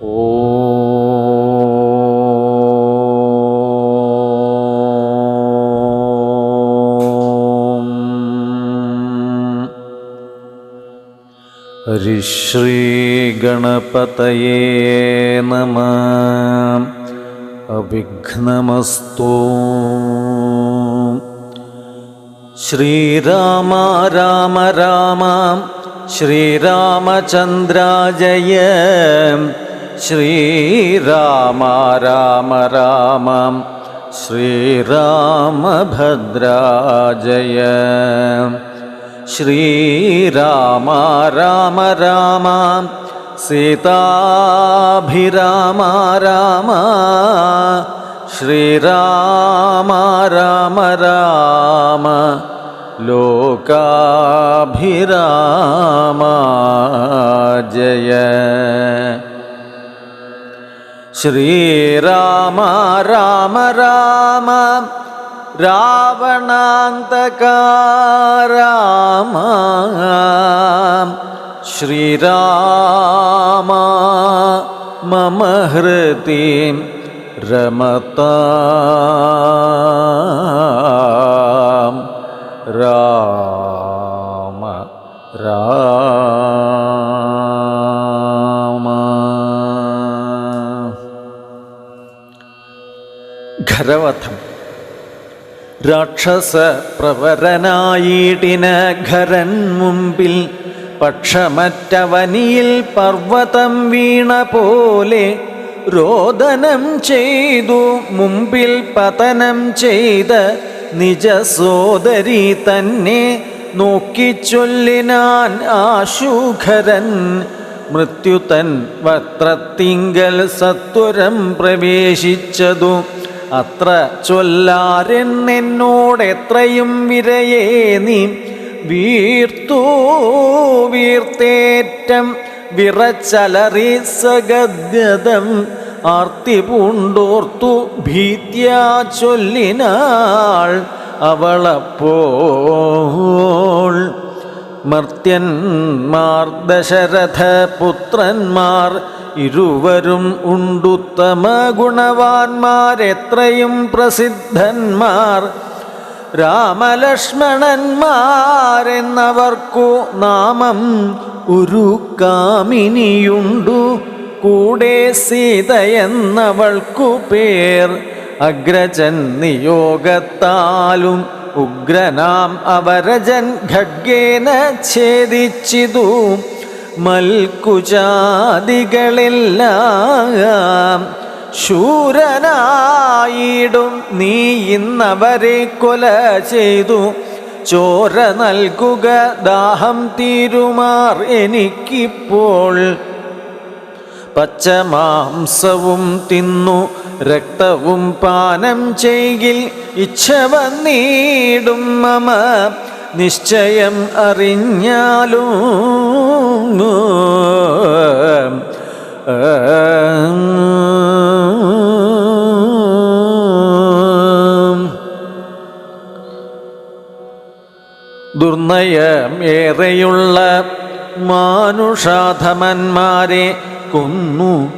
ഹരിശ്രീ ഗണപതയേ നമഃ. അവിഘ്നമസ്തു. ശ്രീരാമ രാമ രാമ ശ്രീരാമചന്ദ്രാജയ. ശ്രീരാമ രാമ രാമ ശ്രീരാമഭദ്രാജയ. ശ്രീരാമ രാമ രാമ സീതാഭിരാമ രാമ. ശ്രീരാമ രാമ രാമ ലോകാഭിരാമ ജയ. ശ്രീരാമ രാമ രാമ രാവണാന്തക രാമ. ശ്രീരാമ മമ ഹൃദി രമതാം. രാമ രാമ. ഖരവധം. രാക്ഷസ പ്രവരനായിടിന ഖരൻ മുമ്പിൽ പക്ഷമറ്റവനിയിൽ പർവ്വതം വീണ പോലെ രോദനം ചെയ്തു മുമ്പിൽ പതനം ചെയ്ത നിജ സോദരി തന്നെ നോക്കിച്ചൊല്ലിനാൻ ആശുഖരൻ. മൃത്യുതൻ വക്രത്തിങ്കൽ സത്വരം പ്രവേശിച്ചതു അത്ര ചൊല്ലാരെന്നോടെത്രയും വിരയേ നീ. വീർത്തു വീർത്തേറ്റം വിറച്ചലറി സഗദ്ഗതം ആർത്തി പൂണ്ടോർത്തു ഭീത്യാ ചൊല്ലിനാൾ അവളപ്പോൾ. മർത്യന്മാർ ദശരഥപുത്രന്മാർ ഇരുവരും ഉണ്ടുത്തമ ഗുണവാന്മാരെത്രയും പ്രസിദ്ധന്മാർ. രാമലക്ഷ്മണന്മാരെന്നവർക്കു നാമം ഒരു കാമിനിയുണ്ടു. കൂടെ സീതയെന്നവൾക്കു പേർ. അഗ്രജൻ നിയോഗത്താലും ഉഗ്രനാം അവരജൻ ഖഡ്ഗേന ഛേദിച്ചിതു മൽക്കുജാതികളെല്ലാം. ശൂരനായിടും നീ ഇന്നവരെ കൊല ചെയ്തു. ചോര നൽകുക ദാഹം തീരുമാർ എനിക്കിപ്പോൾ. പച്ചമാംസവും തിന്നു രക്തവും പാനം ചെയ്യിൽ ഇച്ഛ വന്നിടും മമ നിശ്ചയം അറിഞ്ഞാലും. ദുർനയം ഏറെയുള്ള മാനുഷാധമന്മാരെ കൊന്നു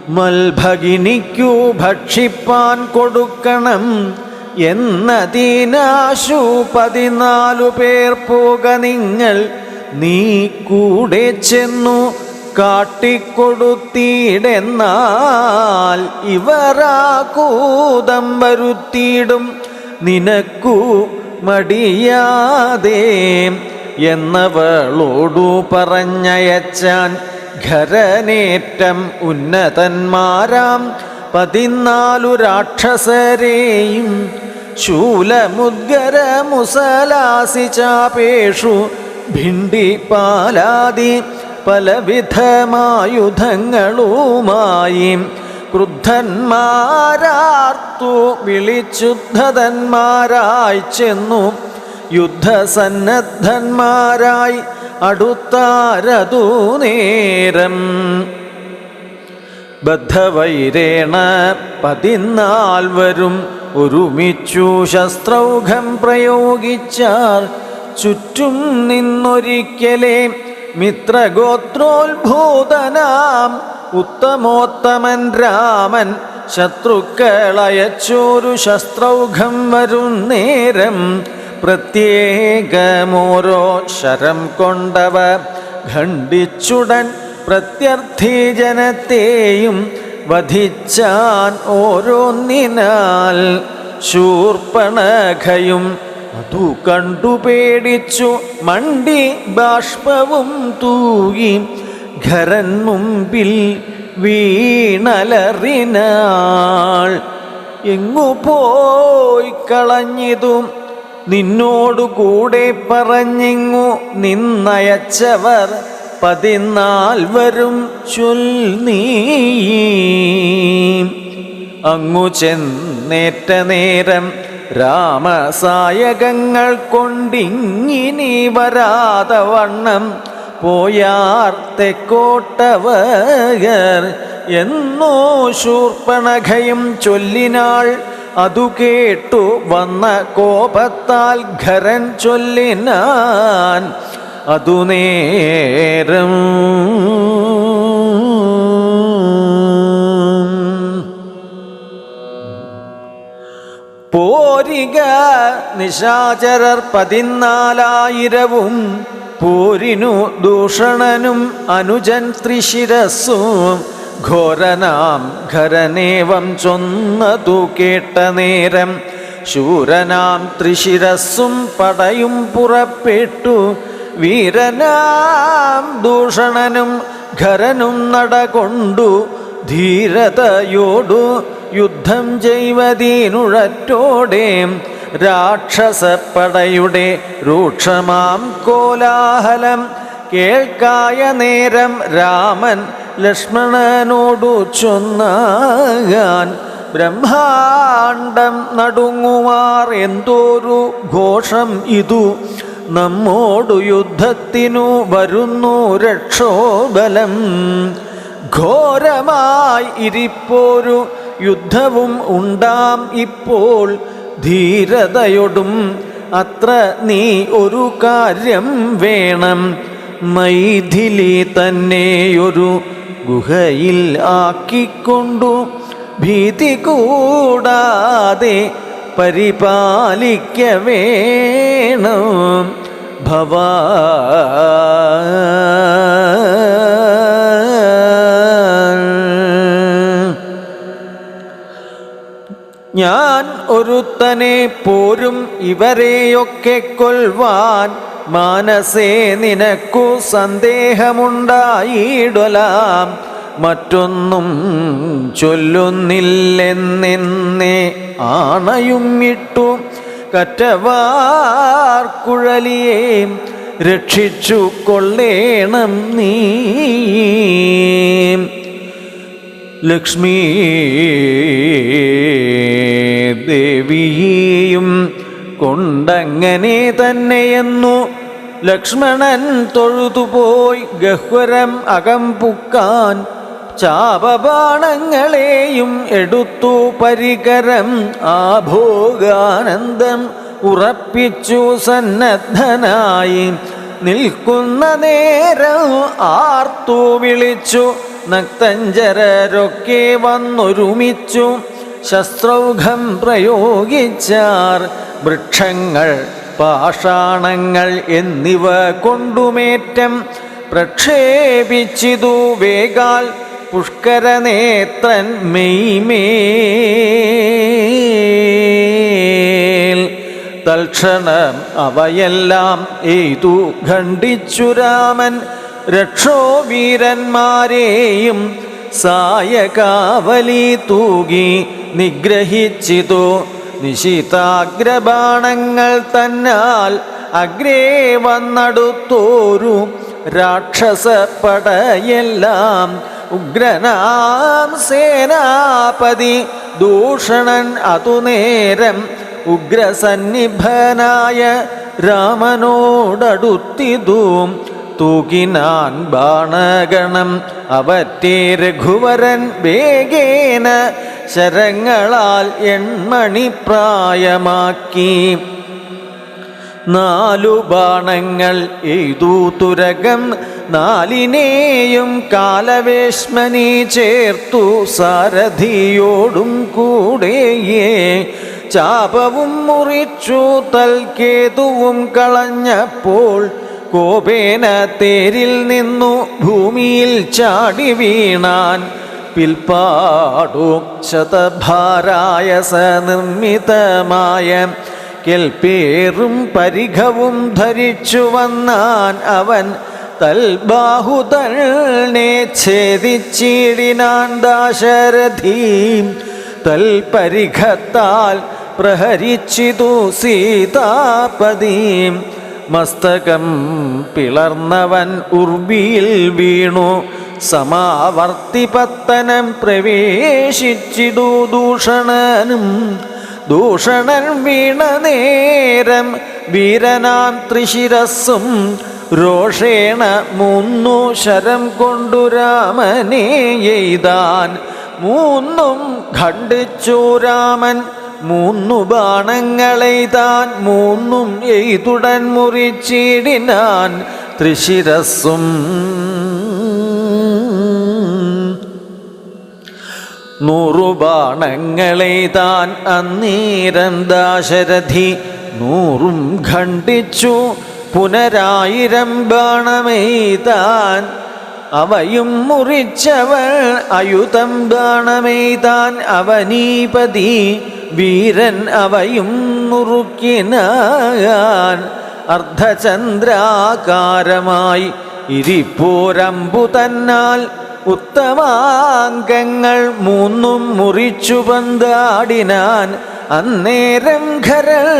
മൽഭഗിനിക്കു ഭക്ഷിപ്പാൻ കൊടുക്കണം എന്നതിനാശു 14 പേർ പോക നിങ്ങൾ. നീ കൂടെ ചെന്നു കാട്ടിക്കൊടുത്തിയിടെന്നാൽ ഇവരാകൂതം വരുത്തിയിടും നിനക്കു മടിയാതെ എന്നവളോടു പറഞ്ഞയച്ചാൻ. ഖരനേറ്റം ഉന്നതന്മാരാം 14 രാക്ഷസരെയും ശൂലമുദ്ഗര മുസലാസി ചാപേഷു ഭിണ്ഡിപാലാദി പലവിധമായുധങ്ങളുമായി ക്രുദ്ധന്മാരാർത്തു വിളിച്ചുദ്ധതന്മാരായി ചെന്നു. യുദ്ധസന്നദ്ധന്മാരായി അടുത്താരതു നേരം. ബദ്ധവൈരേണ 14 ഒരുമിച്ചു ശസ്ത്രൗഘം പ്രയോഗിച്ചാർ. ചുറ്റും നിന്നൊരിക്കലേ മിത്രഗോത്രോത്ഭൂതനാം ഉത്തമോത്തമൻ രാമൻ ശത്രുക്കളയച്ചോരു ശസ്ത്രൗഘം വരും നേരം പ്രത്യേകമോരോ ശരം കൊണ്ടവ ഖണ്ഡിച്ചുടൻ പ്രത്യർത്ഥി ജനത്തെയും വധിച്ചാൻ ഓരോന്നിനാൽ. ശൂർപ്പണഖയും അതു കണ്ടു പേടിച്ചു മണ്ടി ബാഷ്പവും തൂകി ഖരൻ മുമ്പിൽ വീണലറിനാൾ. എങ്ങു പോയി കളഞ്ഞിതും നിന്നോടു കൂടെ പറഞ്ഞിങ്ങു നിന്നയച്ചവർ 14 ചൊല്ലീ. അങ്ങു ചെന്നേറ്റ നേരം രാമസായകങ്ങൾ കൊണ്ടിങ്ങിനി വരാതെ വണ്ണം പോയാർ തെക്കോട്ടവർ എന്നോ ശൂർപ്പണഖയും ചൊല്ലിനാൾ. അതു കേട്ടു വന്ന കോപത്താൽ ഖരൻ ചൊല്ലിനാൻ അതു നേരം. പോരിക നിശാചരർ 14,000 പോരിനു ദൂഷണനും അനുജൻ ത്രിശിരസ്സും. ഘോരനാം ഖരനേവം ചൊന്നതു കേട്ട നേരം ശൂരനാം ത്രിശിരസ്സും പടയും പുറപ്പെട്ടു. വീരനാം ദൂഷണനും ഖരനും നടകൊണ്ടു ധീരതയോടു യുദ്ധം ചെയ്വതീനുഴറ്റോടെ. രാക്ഷസപ്പടയുടെ രൂക്ഷമാം കോലാഹലം കേൾക്കായ നേരം രാമൻ ലക്ഷ്മണനോടു ചൊന്നാൻ. ബ്രഹ്മാണ്ടം നടുങ്ങുമാർ എന്തോരു ഘോഷം ഇതു, നമ്മോടു യുദ്ധത്തിനു വരുന്നു രക്ഷോബലം. ഘോരമായി ഇരിപ്പോരു യുദ്ധവും ഉണ്ടാം ഇപ്പോൾ. ധീരതയൊടും അത്ര നീ ഒരു കാര്യം വേണം. മൈഥിലി തന്നെയൊരു ഗുഹയിൽ ആക്കിക്കൊണ്ടു ഭീതി കൂടാതെ പരിപാലിക്ക വേണം. ഞാൻ ഒരുത്തനെ പോരും ഇവരെയൊക്കെ കൊൽവാൻ. മാനസേ നിനക്കു സന്ദേഹമുണ്ടായിടലാം. മറ്റൊന്നും ചൊല്ലുന്നില്ലെന്നെ ആണയും ഇട്ടു കറ്റവാർക്കുഴലിയെ രക്ഷിച്ചു കൊള്ളേണം നീ. ലക്ഷ്മീ ദേവിയെയും കൊണ്ടങ്ങനെ തന്നെയെന്നു ലക്ഷ്മണൻ തൊഴുതുപോയി ഗഹ്വരം അകംപുക്കാൻ. ചാപബാണങ്ങളെയും എടുത്തു പരികരം ആഭോഗാനന്ദം ഉറപ്പിച്ചു സന്നദ്ധനായി. നിൽക്കുന്ന നേരം ആർത്തു വിളിച്ചു നക്തഞ്ചരരൊക്കെ വന്നൊരുമിച്ചു. ശസ്ത്രൗഘം പ്രയോഗിച്ചാർ. വൃക്ഷങ്ങൾ പാഷാണങ്ങൾ എന്നിവ കൊണ്ടുമേറ്റം പ്രക്ഷേപിച്ചിതു വേഗാൽ പുഷ്കരനേത്രൻ മെയ്മേൽ. തൽക്ഷണം അവയെല്ലാം എയ്തു ഖണ്ഡിച്ചു രാമൻ. രക്ഷോവീരന്മാരെയും സായകാവലി തൂകി നിഗ്രഹിച്ചിതു. നിശിതാഗ്രബാണങ്ങൾ തന്നാൽ അഗ്രേ വന്നടുത്തോരു രാക്ഷസപ്പടയെല്ലാം. ഉഗ്രനാം സേനാപതി ദൂഷണൻ അതുനേരം ഉഗ്രസന്നിഭനായ രാമനോടടുത്തിതു. തൂകിനാൻ ബാണഗണം അവറ്റേ രഘുവരൻ വേഗേന ശരങ്ങളാൽ എൺമണിപ്രായമാക്കി. 4 ബാണങ്ങൾ എയ്തു തുരകം നാലിനെയും കാലവേശ്മനി ചേർത്തു സാരഥിയോടും കൂടെയേ ചാപവും മുറിച്ചു തൽക്കേതുവും കളഞ്ഞപ്പോൾ കോപേന തേരിൽ നിന്നു ഭൂമിയിൽ ചാടി വീണാൻ പിൽപ്പാടു ശതഭാരായസ നിർമ്മിതമായ കെൽപ്പേറും പരിഘവും ധരിച്ചു വന്നാൻ അവൻ തൽബാഹുതൽനെ ഛേദിച്ചിടിനാൻ ദാശരഥി തൽപരിഘത്താൽ പ്രഹരിച്ചിതു സീതാപതിം മസ്തകം പിളർന്നവൻ ഉർബിയിൽ വീണു സമാവർത്തിപത്തനം പ്രവേശിച്ചിതു ദൂഷണൻ വീണ നേരം വീരനാം ത്രിശിരസ്സും രോഷേണ 3 ശരം കൊണ്ടു രാമനെ എയ്താൻ 3 ഖണ്ഡിച്ചു രാമൻ 3 ബാണങ്ങളെയ്താൻ 3 എയ്തുടൻ മുറിച്ചിടിനാൻ ത്രിശിരസ്സും 100 ബാണങ്ങളെയ്താൻ അന്നേരം ദാശരഥി 100 ഖണ്ഡിച്ചു പുനരായിരം ബാണമെയ്താൻ അവയും മുറിച്ചവൾ അയുധം ബാണമെയ്താൻ അവനീപതി വീരൻ അവയും മുറുക്കിനാൻ അർദ്ധചന്ദ്രാകാരമായി ഇരിപ്പോരമ്പു തന്നാൽ ഉത്തമാംഗങ്ങൾ 3 മുറിച്ചു പന്താടിനാൻ അന്നേരം ഖരൽ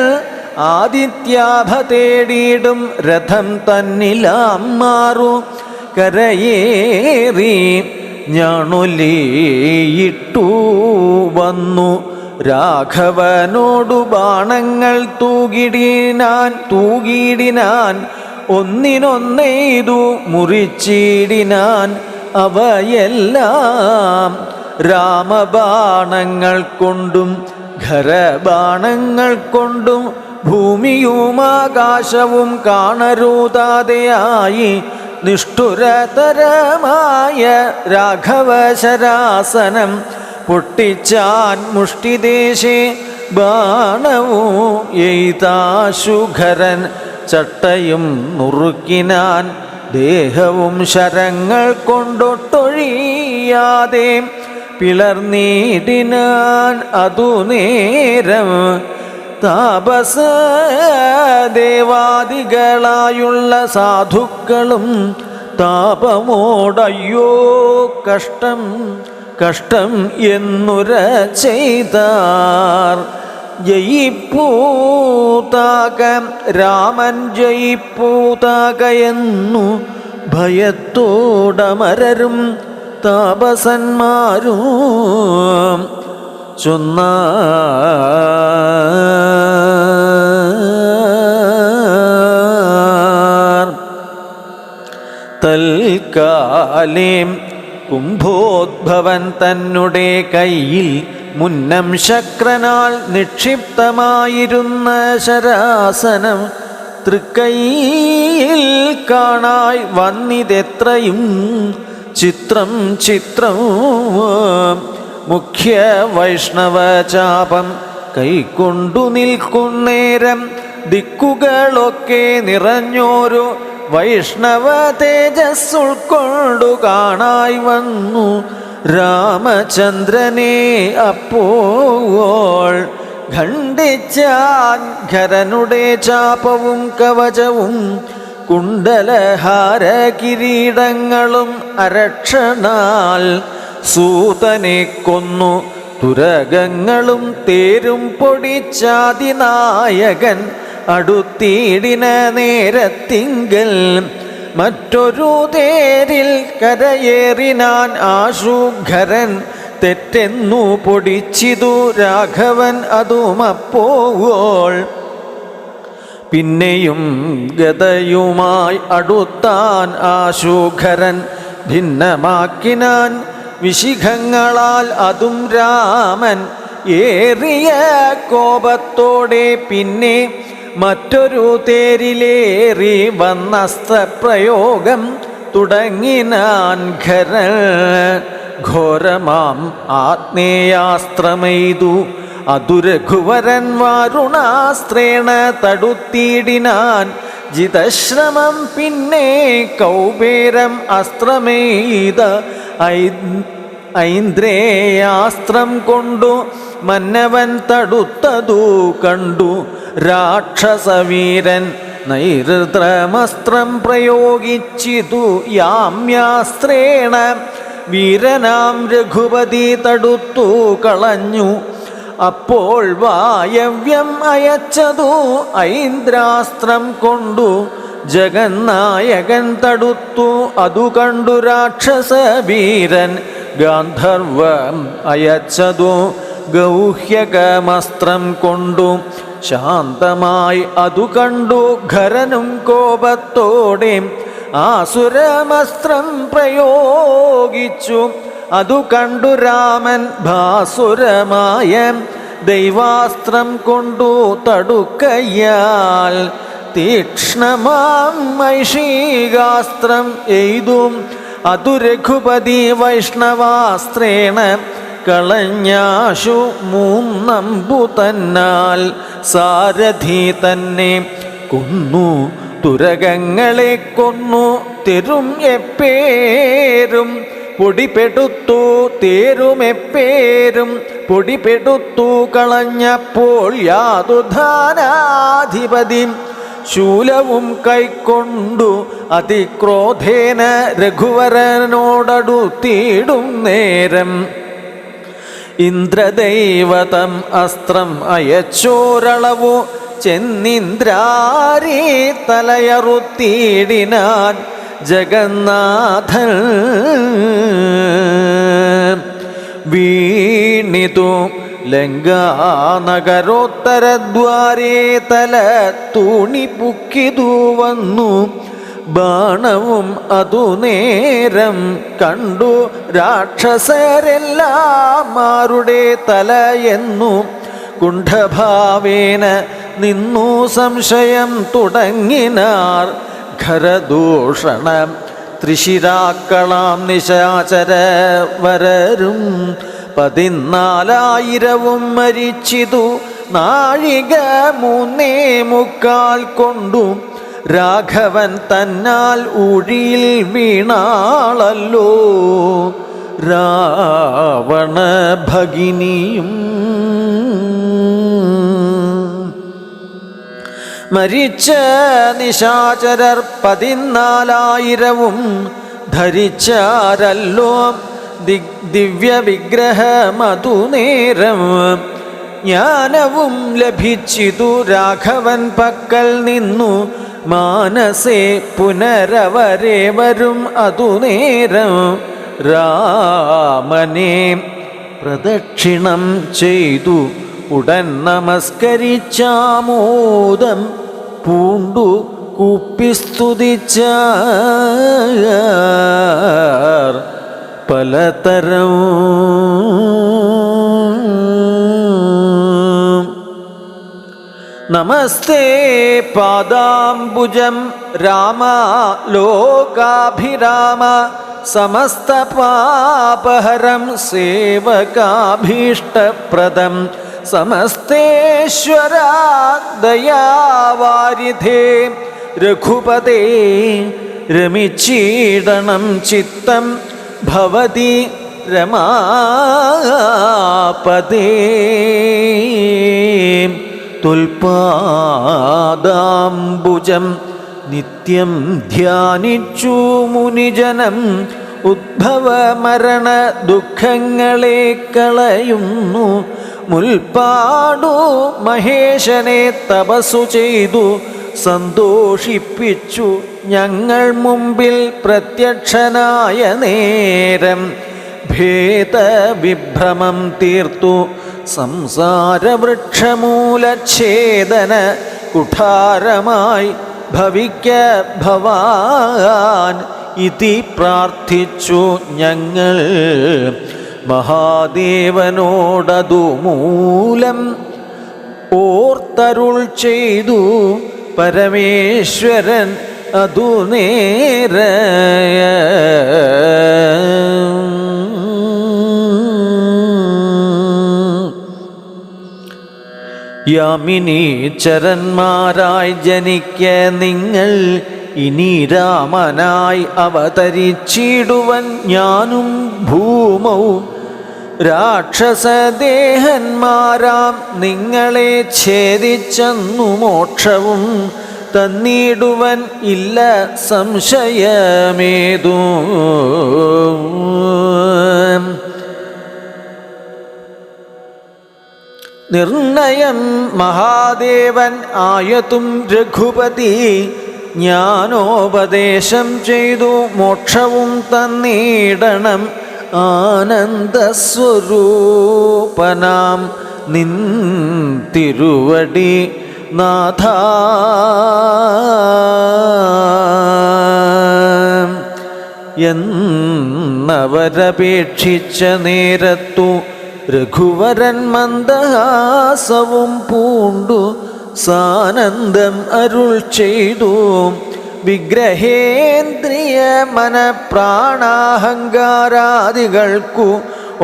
ആദിത്യാഭ തേടിയിടും രഥം തന്നിലാം മാറു കരയേറി ഞാണൊലിയിട്ടു വന്നു രാഘവനോടു ബാണങ്ങൾ തൂകിടിനാൻ ഒന്നിനൊന്നെയ്തു മുറിച്ചിടിനാൻ അവയെല്ലാം രാമബാണങ്ങൾ കൊണ്ടും ഖരബാണങ്ങൾ കൊണ്ടും ഭൂമിയും ആകാശവും കാണരുതാതെയായി നിഷ്ഠുരതരമായ രാഘവശരാസനം പൊട്ടിച്ചാൻ മുഷ്ടിദേശേ ബാണവും എയ്താശുഖരൻ ചട്ടയും നുറുക്കിനാൻ ദേഹവും ശരങ്ങൾ കൊണ്ടൊട്ടൊഴിയാതെ പിളർന്നിടിനാൻ അതു നേരം താപസ ദേവാദികളായുള്ള സാധുക്കളും താപമോടയ്യോ കഷ്ടം കഷ്ടം എന്നുര ചെയ്താർ ജയിപ്പൂതാക രാമൻ ജയിപ്പൂതാക എന്നു ഭയത്തോടമരരും താപസന്മാരും ചൊന്നാർ തൽക്കാലേം കുംഭോദ്ഭവൻ തന്നുടെ കയ്യിൽ മുന്നം ശക്രനാൽ നിക്ഷിപ്തമായിരുന്ന ശരാസനം തൃക്കൈയിൽ കാണായി വന്നിതെത്രയും ചിത്രം മുഖ്യ വൈഷ്ണവചാപം കൈക്കൊണ്ടു നിൽക്കുന്നേരം ദിക്കുകളൊക്കെ നിറഞ്ഞോരു വൈഷ്ണവ തേജസ് ഉൾക്കൊണ്ടു കാണായി വന്നു രാമചന്ദ്രനെ അപ്പോൾ ഖണ്ഡിച്ചാൻ ഖരനുടെ ചാപവും കവചവും കുണ്ടലഹാര കിരീടങ്ങളും അരക്ഷണാൽ സൂതനെ കൊന്നു തുരകങ്ങളും തേരും പൊടിച്ചാതിനായകൻ അടുത്തിടിന നേരത്തിങ്കൽ മറ്റൊരു തേരിൽ കരയേറിനാൻ ആശുഖരൻ തെറ്റെന്നു പൊടിച്ചിതു രാഘവൻ അതുമപ്പോൾ പിന്നെയും ഗദയുമായി അടുത്താൻ ആശുഖരൻ ഭിന്നമാക്കിനാൻ വിശിഖങ്ങളാൽ അതും രാമൻ ഏറിയ കോപത്തോടെ പിന്നെ മറ്റൊരു തേരിലേറി വന്നസ്ത്രപ്രയോഗം തുടങ്ങിനാൻ ഖരൻ. ഘോരമാം ആഗ്നേയാസ്ത്രമെയ്തു അതു രഘുവരൻ വാരുണാസ്ത്രേണ തടുത്തിടിനാൻ. ജിതശ്രമം പിന്നെ കൗബേരം അസ്ത്രമെയ്ത ഐന്ദ്രേയാസ്ത്രം കൊണ്ടു മന്നവൻ തടുത്തതു കണ്ടു. രാക്ഷസവീരൻ നൈർദ്രമസ്ത്രം പ്രയോഗിച്ചിതു യാമ്യാസ്ത്രേണ. വീരനാം രഘുപതി തടുത്തു കളഞ്ഞു. അപ്പോൾ വായവ്യം അയച്ചതു ഐന്ദ്രാസ്ത്രം കൊണ്ടു. ജഗന്നായകൻ തടുത്തു അതു കണ്ടു രാക്ഷസവീരൻ. ഗാന്ധർവം അയച്ചതു ഗൗഹ്യകമസ്ത്രം കൊണ്ടു. ശാന്തമായി അതു കണ്ടു ഖരനും കോപത്തോടെ. ആസുരമസ്ത്രം പ്രയോഗിച്ചു അതു കണ്ടു രാമൻ. ഭാസുരമായ ദൈവാസ്ത്രം കൊണ്ടു തടുക്കയാൽ. തീക്ഷ്ണമാം മൈഷീകാസ്ത്രം എയ്തും അതു രഘുപതി വൈഷ്ണവാസ്ത്രേണ. കളഞ്ഞാശു മൂന്നമ്പു തന്നാൽ സാരഥി തന്നെ കൊന്നു. തുരകങ്ങളെ കൊന്നു തെരും എപ്പേരും പൊടിപെടുത്തു. തേരുമെപ്പേരും പൊടിപെടുത്തു കളഞ്ഞപ്പോൾ യാതുധാനാധിപതി ശൂലവും കൈക്കൊണ്ടു അതിക്രോധേന രഘുവരനോടടുത്തിടും നേരം. ഇന്ദ്രദൈവതം അസ്ത്രം അയച്ചോരളവു ചെന്നിന്ദ്രാരീ തലയറുത്തിടിനാൻ. ജഗന്നാഥൻ വീണിതു ലങ്കാനഗരോത്തരദ്വാരേ തല തൂണിപുക്കിതു വന്നു. ബാണവും അതു നേരം കണ്ടു രാക്ഷസരെല്ലാമാരുടെ തലയെന്നു. കുണ്ഠഭാവേന നിന്നു സംശയം തുടങ്ങിനാർ. ഖരദൂഷണം ത്രിശിരാക്കളാം നിശാചരവരരും 14,000 മരിച്ചിതു. നാഴിക 3:45 കൊണ്ടു രാഘവൻ തന്നാൽ ഊഴിയിൽ വീണാളല്ലോ. രാവണ ഭഗിനിയും മരിച്ച നിശാചരർ 14,000 ധരിച്ചാരല്ലോ. ദിവ്യ വിഗ്രഹമതു നേരം ജ്ഞാനവും ലഭിച്ചിതു രാഘവൻ പക്കൽ നിന്നു. മാനസേ പുനരവരേവരും അതു നേരം രാമനെ പ്രദക്ഷിണം ചെയ്തു. ഉടൻ നമസ്കരിച്ചാമോദം പൂണ്ടു കൂപ്പിസ്തുതിച്ചാർ പലതരം. നമസ്തേ പാദാംബുജം രാമ ലോകാഭിരാമ. സമസ്തപാപഹരം സേവകാഭീഷ്ടപ്രദം. സമസ്തേശ്വര ദയാവാരിധേ രഘുപതേ. രമിച്ചീടണം ചിത്തം ഭവതി രമാപദേ. തുൽപാദാംബുജം നിത്യം ധ്യാനിച്ചു മുനിജനം. ഉദ്ഭവമരണ ദുഃഖങ്ങളെ കളയുന്നു. മുൽപ്പാടു മഹേശനെ തപസ്സു ചെയ്തു സന്തോഷിപ്പിച്ചു ഞങ്ങൾ മുമ്പിൽ പ്രത്യക്ഷനായ നേരം. ഭേദവിഭ്രമം തീർത്തു സംസാരവൃക്ഷമൂലച്ഛേദന കുഠാരമായി ഭവിക്ക ഭവാൻ ഇതി പ്രാർത്ഥിച്ചു ഞങ്ങൾ. മഹാദേവനോടതു മൂലം ഓർത്തരുൾ ചെയ്തു പരമേശ്വരൻ അതു നേരെ യാമിനീചരന്മാരായി ജനിക്ക നിങ്ങൾ ഇനി രാമനായി അവതരിച്ചിടുവൻ ഞാനും ഭൂമൗ രാക്ഷസദേഹന്മാരാം നിങ്ങളെ ഛേദിച്ചെന്നു മോക്ഷവും തന്നിടുവൻ ഇല്ല സംശയമേതൂ. നിർണയം മഹാദേവൻ ആയതും രഘുപതി ജ്ഞാനോപദേശം ചെയ്തു മോക്ഷവും തന്നിടണം. ആനന്ദസ്വരൂപനാം നിൻ തിരുവടി നാഥ എന്നവരപേക്ഷിച്ച നേരത്തു രഘുവരൻ മന്ദഹാസവും പൂണ്ടു സാനന്ദം അരുൾ ചെയ്തു. വിഗ്രഹേന്ദ്രിയ മനപ്രാണാഹങ്കാരാദികൾക്കു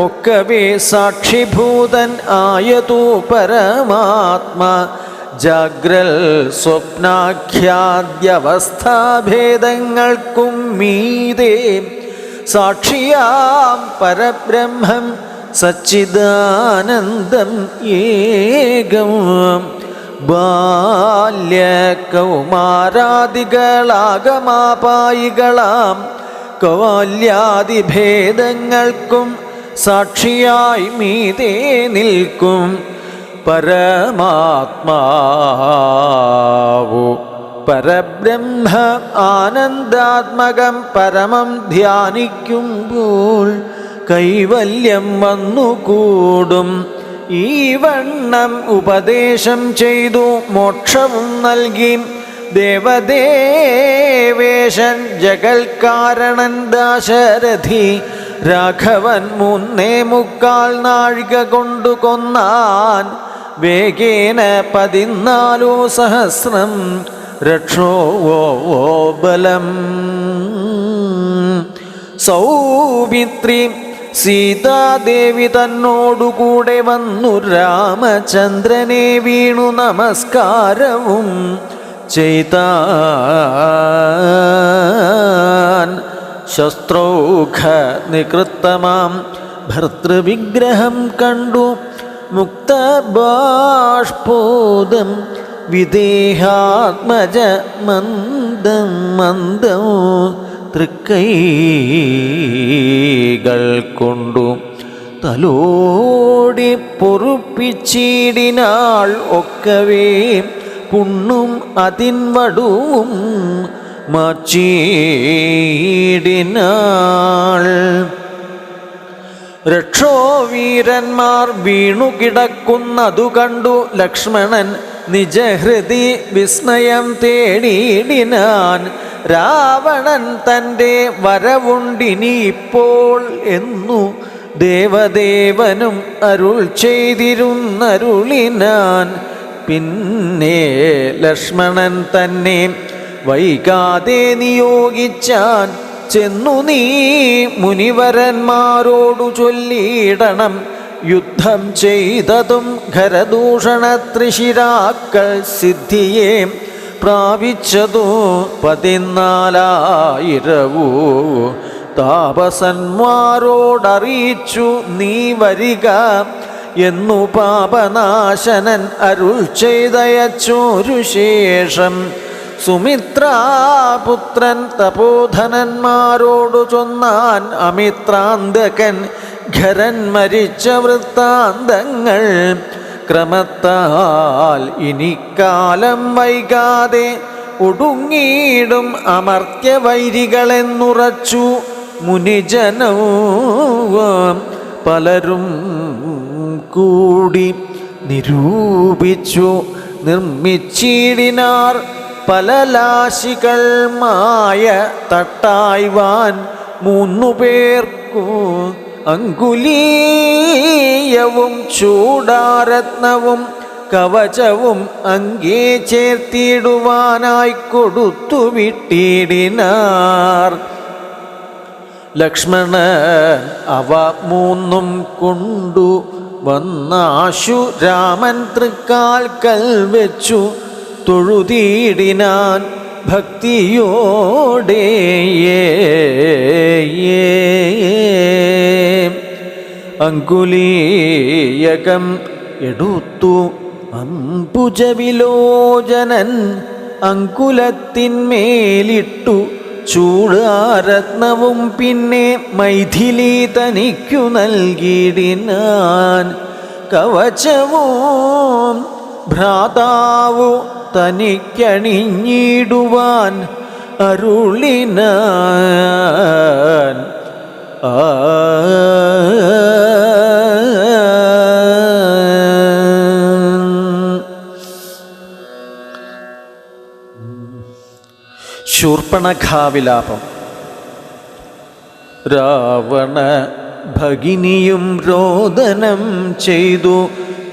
ഒക്കവേ സാക്ഷിഭൂതൻ ആയതു പരമാത്മാ. ജാഗ്രൽ സ്വപ്നാഖ്യാദ്യവസ്ഥാഭേദങ്ങൾക്കും മീതേ സാക്ഷിയാം പരബ്രഹ്മം സച്ചിദാനന്ദം ഏകം. ബാല്യകൗമാരാദികളാഗമാപായികളാം കൗല്യാദിഭേദങ്ങൾക്കും സാക്ഷിയായി മീതേ നിൽക്കും പരമാത്മാവു പരബ്രഹ്മ ആനന്ദാത്മകം പരമം ധ്യാനിക്കുമ്പോൾ കൈവല്യം വന്നുകൂടും. ഈ വണ്ണം ഉപദേശം ചെയ്തു മോക്ഷവും നൽകി ദേവദേവേശൻ ജഗൽക്കാരണൻ ദാശരഥി രാഘവൻ 3.25 നാഴിക കൊണ്ടു കൊന്നാൻ. വേഗേന 14 സഹസ്രം രക്ഷോ ബലം. സൗമിത്രി സീതാദേവി തന്നോടുകൂടെ വന്നു രാമചന്ദ്രനെ വീണു നമസ്കാരവും ചെയ്താൻ. ശസ്ത്രൗഘ നികൃത്തമാം ഭർതൃവിഗ്രഹം കണ്ടു മുക്തബാഷ്പോദം വിദേഹാത്മജ മന്ദം മന്ദം തൃക്കൈകൾ കൊണ്ടു തലോടി പൊറുപ്പിച്ചിടിനാൾ. ഒക്കവേ പുണ്ണും അതിൻവടുവും മാച്ചിടിനാൾ. രക്ഷോവീരന്മാർ വീണുകിടക്കുന്നതു കണ്ടു ലക്ഷ്മണൻ നിജഹൃദി വിസ്മയം തേടിയിടിനാൻ. രാവണൻ തൻ്റെ വരവുണ്ടിനിപ്പോൾ എന്നു ദേവദേവനും അരുൾ ചെയ്തിരുന്നരുളിനാൻ. പിന്നെ ലക്ഷ്മണൻ തന്നെ വൈകാതെ നിയോഗിച്ചാൻ. ചെന്നു നീ മുനിവരന്മാരോടു ചൊല്ലിയിടണം യുദ്ധം ചെയ്തതും ഖരദൂഷണത്രിശിരാക്കൾ സിദ്ധിയെ പ്രാപിച്ചതു 14,000 താപസന്മാരോടറിയിച്ചു നീ വരിക എന്നു പാപനാശനൻ അരുൾ ചെയ്തയച്ചോരു ശേഷം സുമിത്രാപുത്രൻ തപോധനന്മാരോടു ചൊന്നാൻ അമിത്രാന്തകൻ ഖരൻ മരിച്ച വൃത്താന്തങ്ങൾ. ക്രമത്താൽ ഇനിക്കാലം വൈകാതെ ഒടുങ്ങിയിടും അമർത്യവൈരികളെന്നുറച്ചു മുനിജനവും പലരും കൂടി നിരൂപിച്ചു നിർമ്മിച്ചിടിനാർ. പല ലാശികൾ മായ തട്ടായ്വാൻ 3 പേർക്കു അങ്കുലീയവും ചൂടാരത്നവും കവചവും അങ്കേ ചേർത്തിടുവാനായി കൊടുത്തു വിട്ടിടിനാർ. ലക്ഷ്മണൻ അവ മൂന്നും കൊണ്ടു വന്നാശു രാമൻ തൃക്കാൽക്കൽ വെച്ചു തൊഴുതിടിനാൻ ഭക്തിയോടെ. അങ്കുലീയകം എടുത്തു അംബുജവിലോചനൻ അങ്കുലത്തിന്മേലിട്ടു ചൂടാരത്നവും പിന്നെ മൈഥിലി തനിക്കു നൽകിടിനാൻ. കവചവും ഭ്രാതാവു തനിക്കണിഞ്ഞിടുവാൻ അരുളിനാൻ. ശൂർപ്പണഖാവിലാപം. രാവണ ഭഗിനിയും രോദനം ചെയ്തു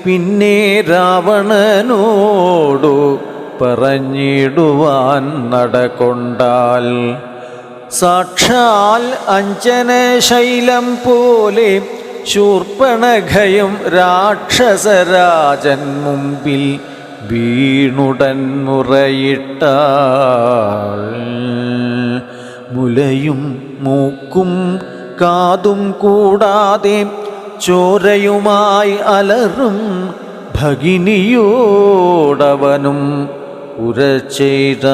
പിന്നെ രാവണനോടു പറഞ്ഞിടുവാൻ നടകൊണ്ടാൽ. സാക്ഷാൽ അഞ്ജനശൈലം പോലെ ശൂർപ്പണഖയും രാക്ഷസരാജൻ മുമ്പിൽ വീണുടൻ മുറയിട്ടാൾ. മുലയും മൂക്കും കാതും കൂടാതെ ചോരയുമായി അലറും ഭഗിനിയോടവനും ഉരചെയ്താൻ.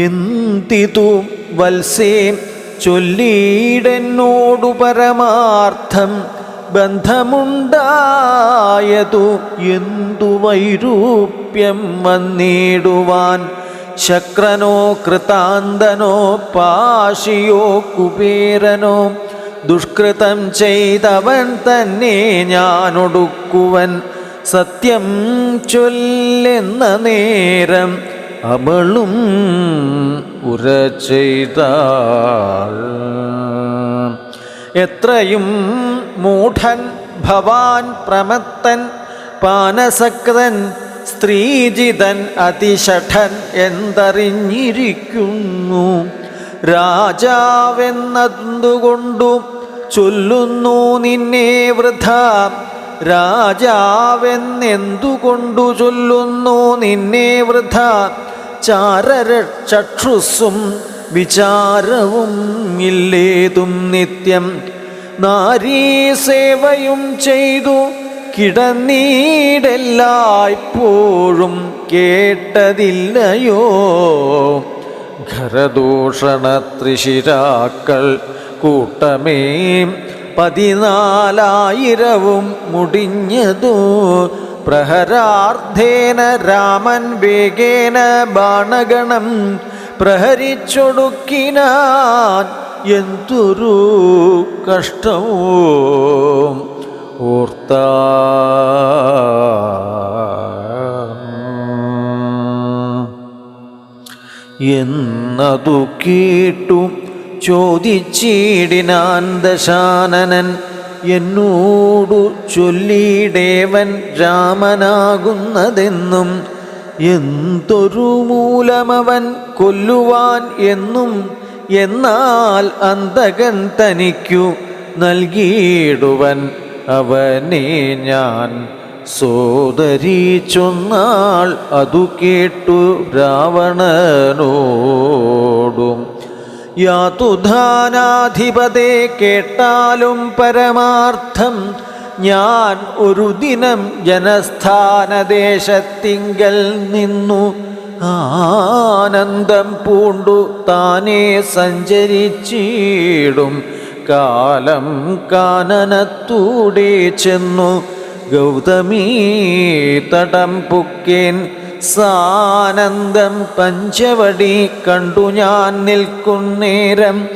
എന്തിതു വത്സേ ചൊല്ലിയിടെന്നോടു പരമാർത്ഥം ബന്ധമുണ്ടായതു എന്തു വൈരൂപ്യം വന്നിടുവാൻ. ശക്രനോ കൃതാന്തനോ പാശിയോ കുബേരനോ ദുഷ്കൃതം ചെയ്തവൻ തന്നെ ഞാനൊടുക്കുവൻ. സത്യം ചൊല്ലെന്ന നേരം അവളും ഉരചെയ്താൾ. എത്രയും മൂഢൻ ഭവാൻ പ്രമത്തൻ പാനസക്തൻ സ്ത്രീജിതൻ അതിഷഠൻ എന്തറിഞ്ഞിരിക്കുന്നു. രാജാവെന്നതുകൊണ്ടു ചൊല്ലുന്നു നിന്നെ വൃഥ. രാജാവെന്നെന്തുകൊണ്ടു ചൊല്ലുന്നു നിന്നെ വൃഥ. ചാരരക്ഷുസ്സും വിചാരവും ഇല്ലേതും നിത്യം. നാരീസേവയും ചെയ്തു കിടന്നീടെല്ലായ്പ്പോഴും കേട്ടതില്ലയോ. ഖരദൂഷണ ത്രിശിരാക്കൾ കൂട്ടമേ 14,000 മുടിഞ്ഞതു. പ്രഹരാർദ്ധേന രാമൻ വേഗേന ബാണഗണം പ്രഹരിച്ചൊടുക്കിനാൻ. എന്തൊരു കഷ്ടവും ഓർത്ത. എന്നതു കേട്ടു ചോദിച്ചിടിനാൻ ദശാനനൻ. എന്നോടു ചൊല്ലിയിടേവൻ രാമനാകുന്നതെന്നും എന്തൊരു മൂലമവൻ കൊല്ലുവാൻ എന്നും. എന്നാൽ അന്തകൻ തനിക്കു നൽകിയിടുവൻ അവനെ ഞാൻ. സോദരി ചൊന്നാൾ അതു കേട്ടു രാവണനോടും. യാതുധാനാധിപതേ കേട്ടാലും പരമാർത്ഥം. ഞാൻ ഒരു ദിനം ജനസ്ഥാനദേശത്തിങ്കൽ നിന്നു ആനന്ദം പൂണ്ടു താനേ സഞ്ചരിച്ചിടും കാലം കാനനത്തൂടെ ചെന്നു ഗൗതമീ തടം പുക്കേൻ. സാനന്ദം പഞ്ചവടി കണ്ടു ഞാൻ നിൽക്കുന്നേരം.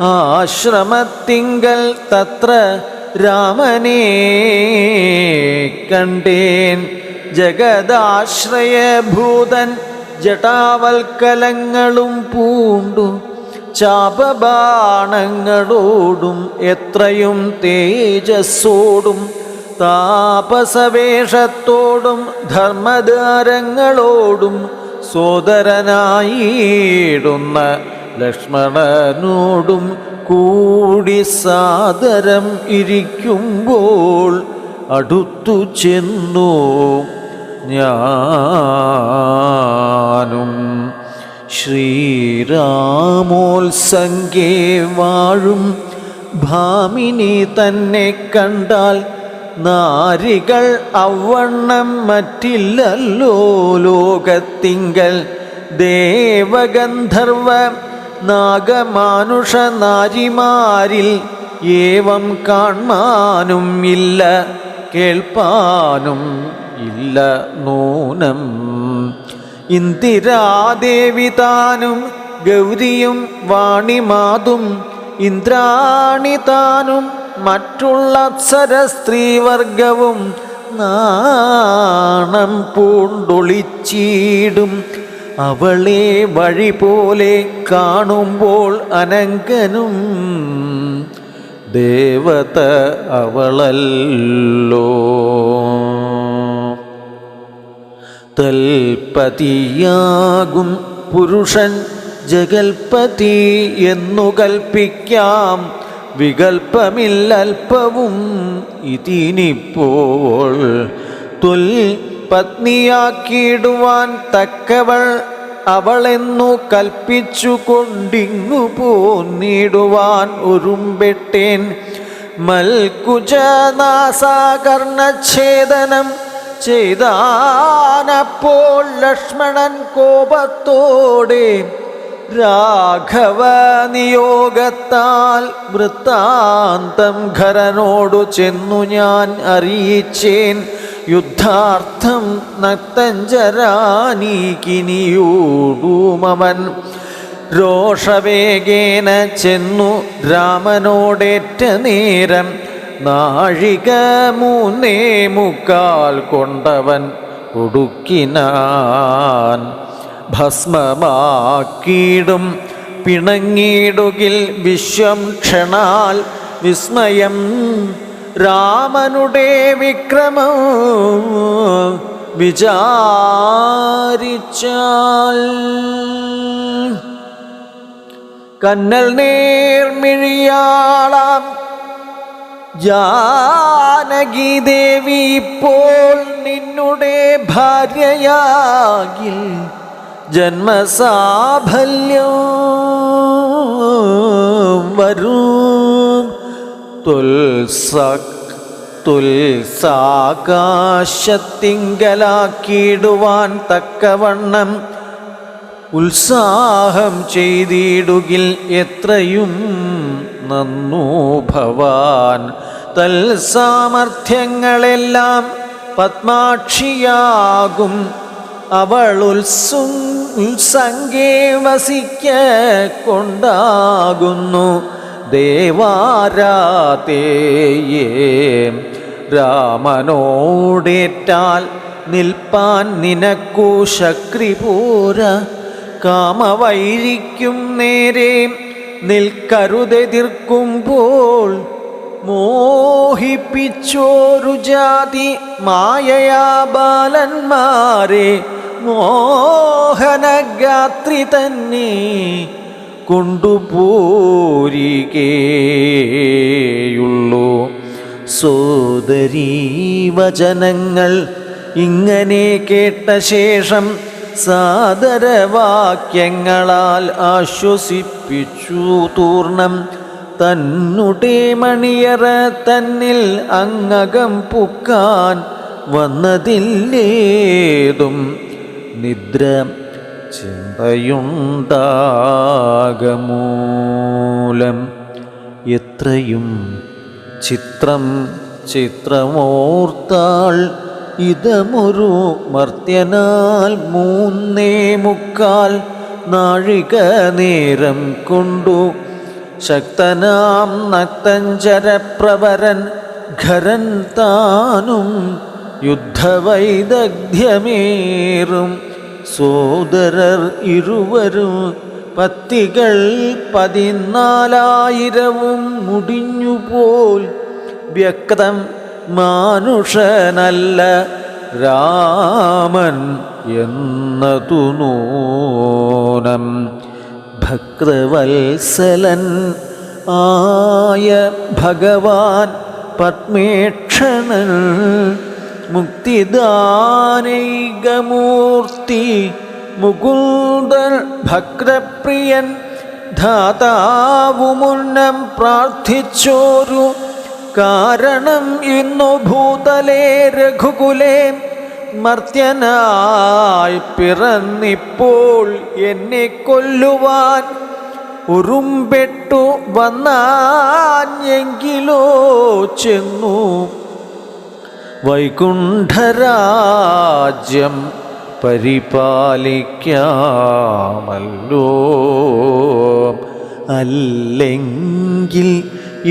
ആശ്രമത്തിങ്കൽ തത്ര രാമനെ കണ്ടേൻ. ജഗദാശ്രയഭൂതൻ ജടാവൽക്കലങ്ങളും പൂണ്ടു ചാപബാണങ്ങളോടും എത്രയും തേജസ്സോടും താപസവേഷത്തോടും ധർമ്മധാരങ്ങളോടും സോദരനായിടുന്ന ലക്ഷ്മണനോടും കൂടി സാദരം ഇരിക്കുമ്പോൾ അടുത്തു ചെന്നു ഞാനും. ശ്രീരാമോത്സംഗേ വാഴും ഭാമിനി തന്നെ കണ്ടാൽ നാരികൾ അവണ്ണം മറ്റില്ലല്ലോ ലോകത്തിങ്കൽ. ദേവഗന്ധർവ നാഗമാനുഷ നാരിമാരിൽ ഏവം കാൺമാനും ഇല്ല കേൾപ്പാനും ഇല്ല നൂനം. ഇന്ദിരാദേവി താനും ഗൗരിയും വാണിമാതും ഇന്ദ്രാണി താനും മറ്റുള്ള അപ്സര സ്ത്രീവർഗവും നാണം പൂണ്ടൊളിച്ചീടും. അവളെ വഴി പോലെ കാണുമ്പോൾ അനങ്കനും ദേവത അവളല്ലോ. തൽപതിയാകും പുരുഷൻ ജഗൽപതി എന്നു കൽപ്പിക്കാം. വികൽപ്പമില്ലൽപ്പവും ഇതിനിപ്പോൾ. തൊൽ പത്നിയാക്കിയിടുവാൻ തക്കവൾ അവളെന്നു കൽപ്പിച്ചു കൊണ്ടിങ്ങു പോന്നിടുവാൻ ഒരുമ്പെട്ടേൻ. മൽക്കുജനാസാകർണഛേദനം ചെയ്താനപ്പോൾ ലക്ഷ്മണൻ കോപത്തോടെ രാഘവ നിയോഗത്താൽ വൃത്താന്തം ഖരനോടു ചെന്നു ഞാൻ അറിയിച്ചേൻ. യുദ്ധാർത്ഥം നക്തഞ്ചരാനീകിനിയൂടുമവൻ രോഷവേഗേന ചെന്നു രാമനോടേറ്റ നേരം. നാഴിക 3:45 കൊണ്ടവൻ ഒടുക്കിനാൻ. ഭസ്മമാക്കിയിടും പിണങ്ങിയിടുകിൽ വിശ്വം ക്ഷണാൽ വിസ്മയം. രാമനുടെ വിക്രമം വിചാരിച്ചാൽ കന്നൽ നേർമിഴിയാളാം ജാനകി ദേവി ഇപ്പോൾ നിന്നുടെ ഭാര്യയാകിൽ ജന്മസാഫല്യം വരും. തുൽസാകാശത്തിങ്കലാക്കിയിടുവാൻ തക്കവണ്ണം ഉത്സാഹം ചെയ്തിടുകിൽ എത്രയും നന്നു ഭവാൻ. തൽസാമർഥ്യങ്ങളെല്ലാം പത്മാക്ഷിയാകും അവൾ ഉത്സംഗേ വസിക്ക കൊണ്ടാകുന്നു. ദേവാരാതേയേ രാമനോടേറ്റാൽ നിൽപ്പാൻ നിനക്കു ശക്രി പോര. കാമവൈരിക്കും നേരെ നിൽക്കരുതെതിർക്കുമ്പോൾ മോഹിപ്പിച്ചോരു ജാതി മായയാ ബാലന്മാരെ മോഹനഗാത്രി തന്നെ കൊണ്ടുപോരികേയുള്ളൂ. സോദരീ വചനങ്ങൾ ഇങ്ങനെ കേട്ട ശേഷം സാദരവാക്യങ്ങളാൽ ആശ്വസിപ്പിച്ചു തൂർണം. തന്നുടെ മണിയറ തന്നിൽ അങ്ങകം പുക്കാൻ വന്നതില്ലേതും നിദ്ര ചിന്തയുണ്ടാകമൂലം. എത്രയും ചിത്രം ചിത്രമോർത്താൾ ഇതമൊരു മർത്യനാൽ 3:45 നാഴിക നേരം കൊണ്ടു ശക്തനാം നക്തഞ്ചരപ്രവരൻ ഖരൻ താനും യുദ്ധവൈദഗ്ധ്യമേറും സോദരർ ഇരുവരും പത്തികൾ 14,000 മുടിഞ്ഞുപോൽ വ്യക്തം മാനുഷനല്ല രാമൻ എന്നതു നൂനം. ഭക്തവത്സലൻ ആയ ഭഗവാൻ പത്മേക്ഷണൻ മുക്തിദാനൈകമൂർത്തി മുകുന്ദൻ ഭക്തപ്രിയൻ ധാതാവു മുന്നം പ്രാർത്ഥിച്ചോരു കാരണം ഇന്നു ഭൂതലേ രഘുകുലേ മർത്യനായി പിറന്നിപ്പോൾ എന്നെ കൊല്ലുവാൻ ഉറുമ്പെട്ടു വന്നാഞ്ഞെങ്കിലോ ചെന്നു വൈകുണ്ഠരാജ്യം പരിപാലിക്കാമല്ലോ. അല്ലെങ്കിൽ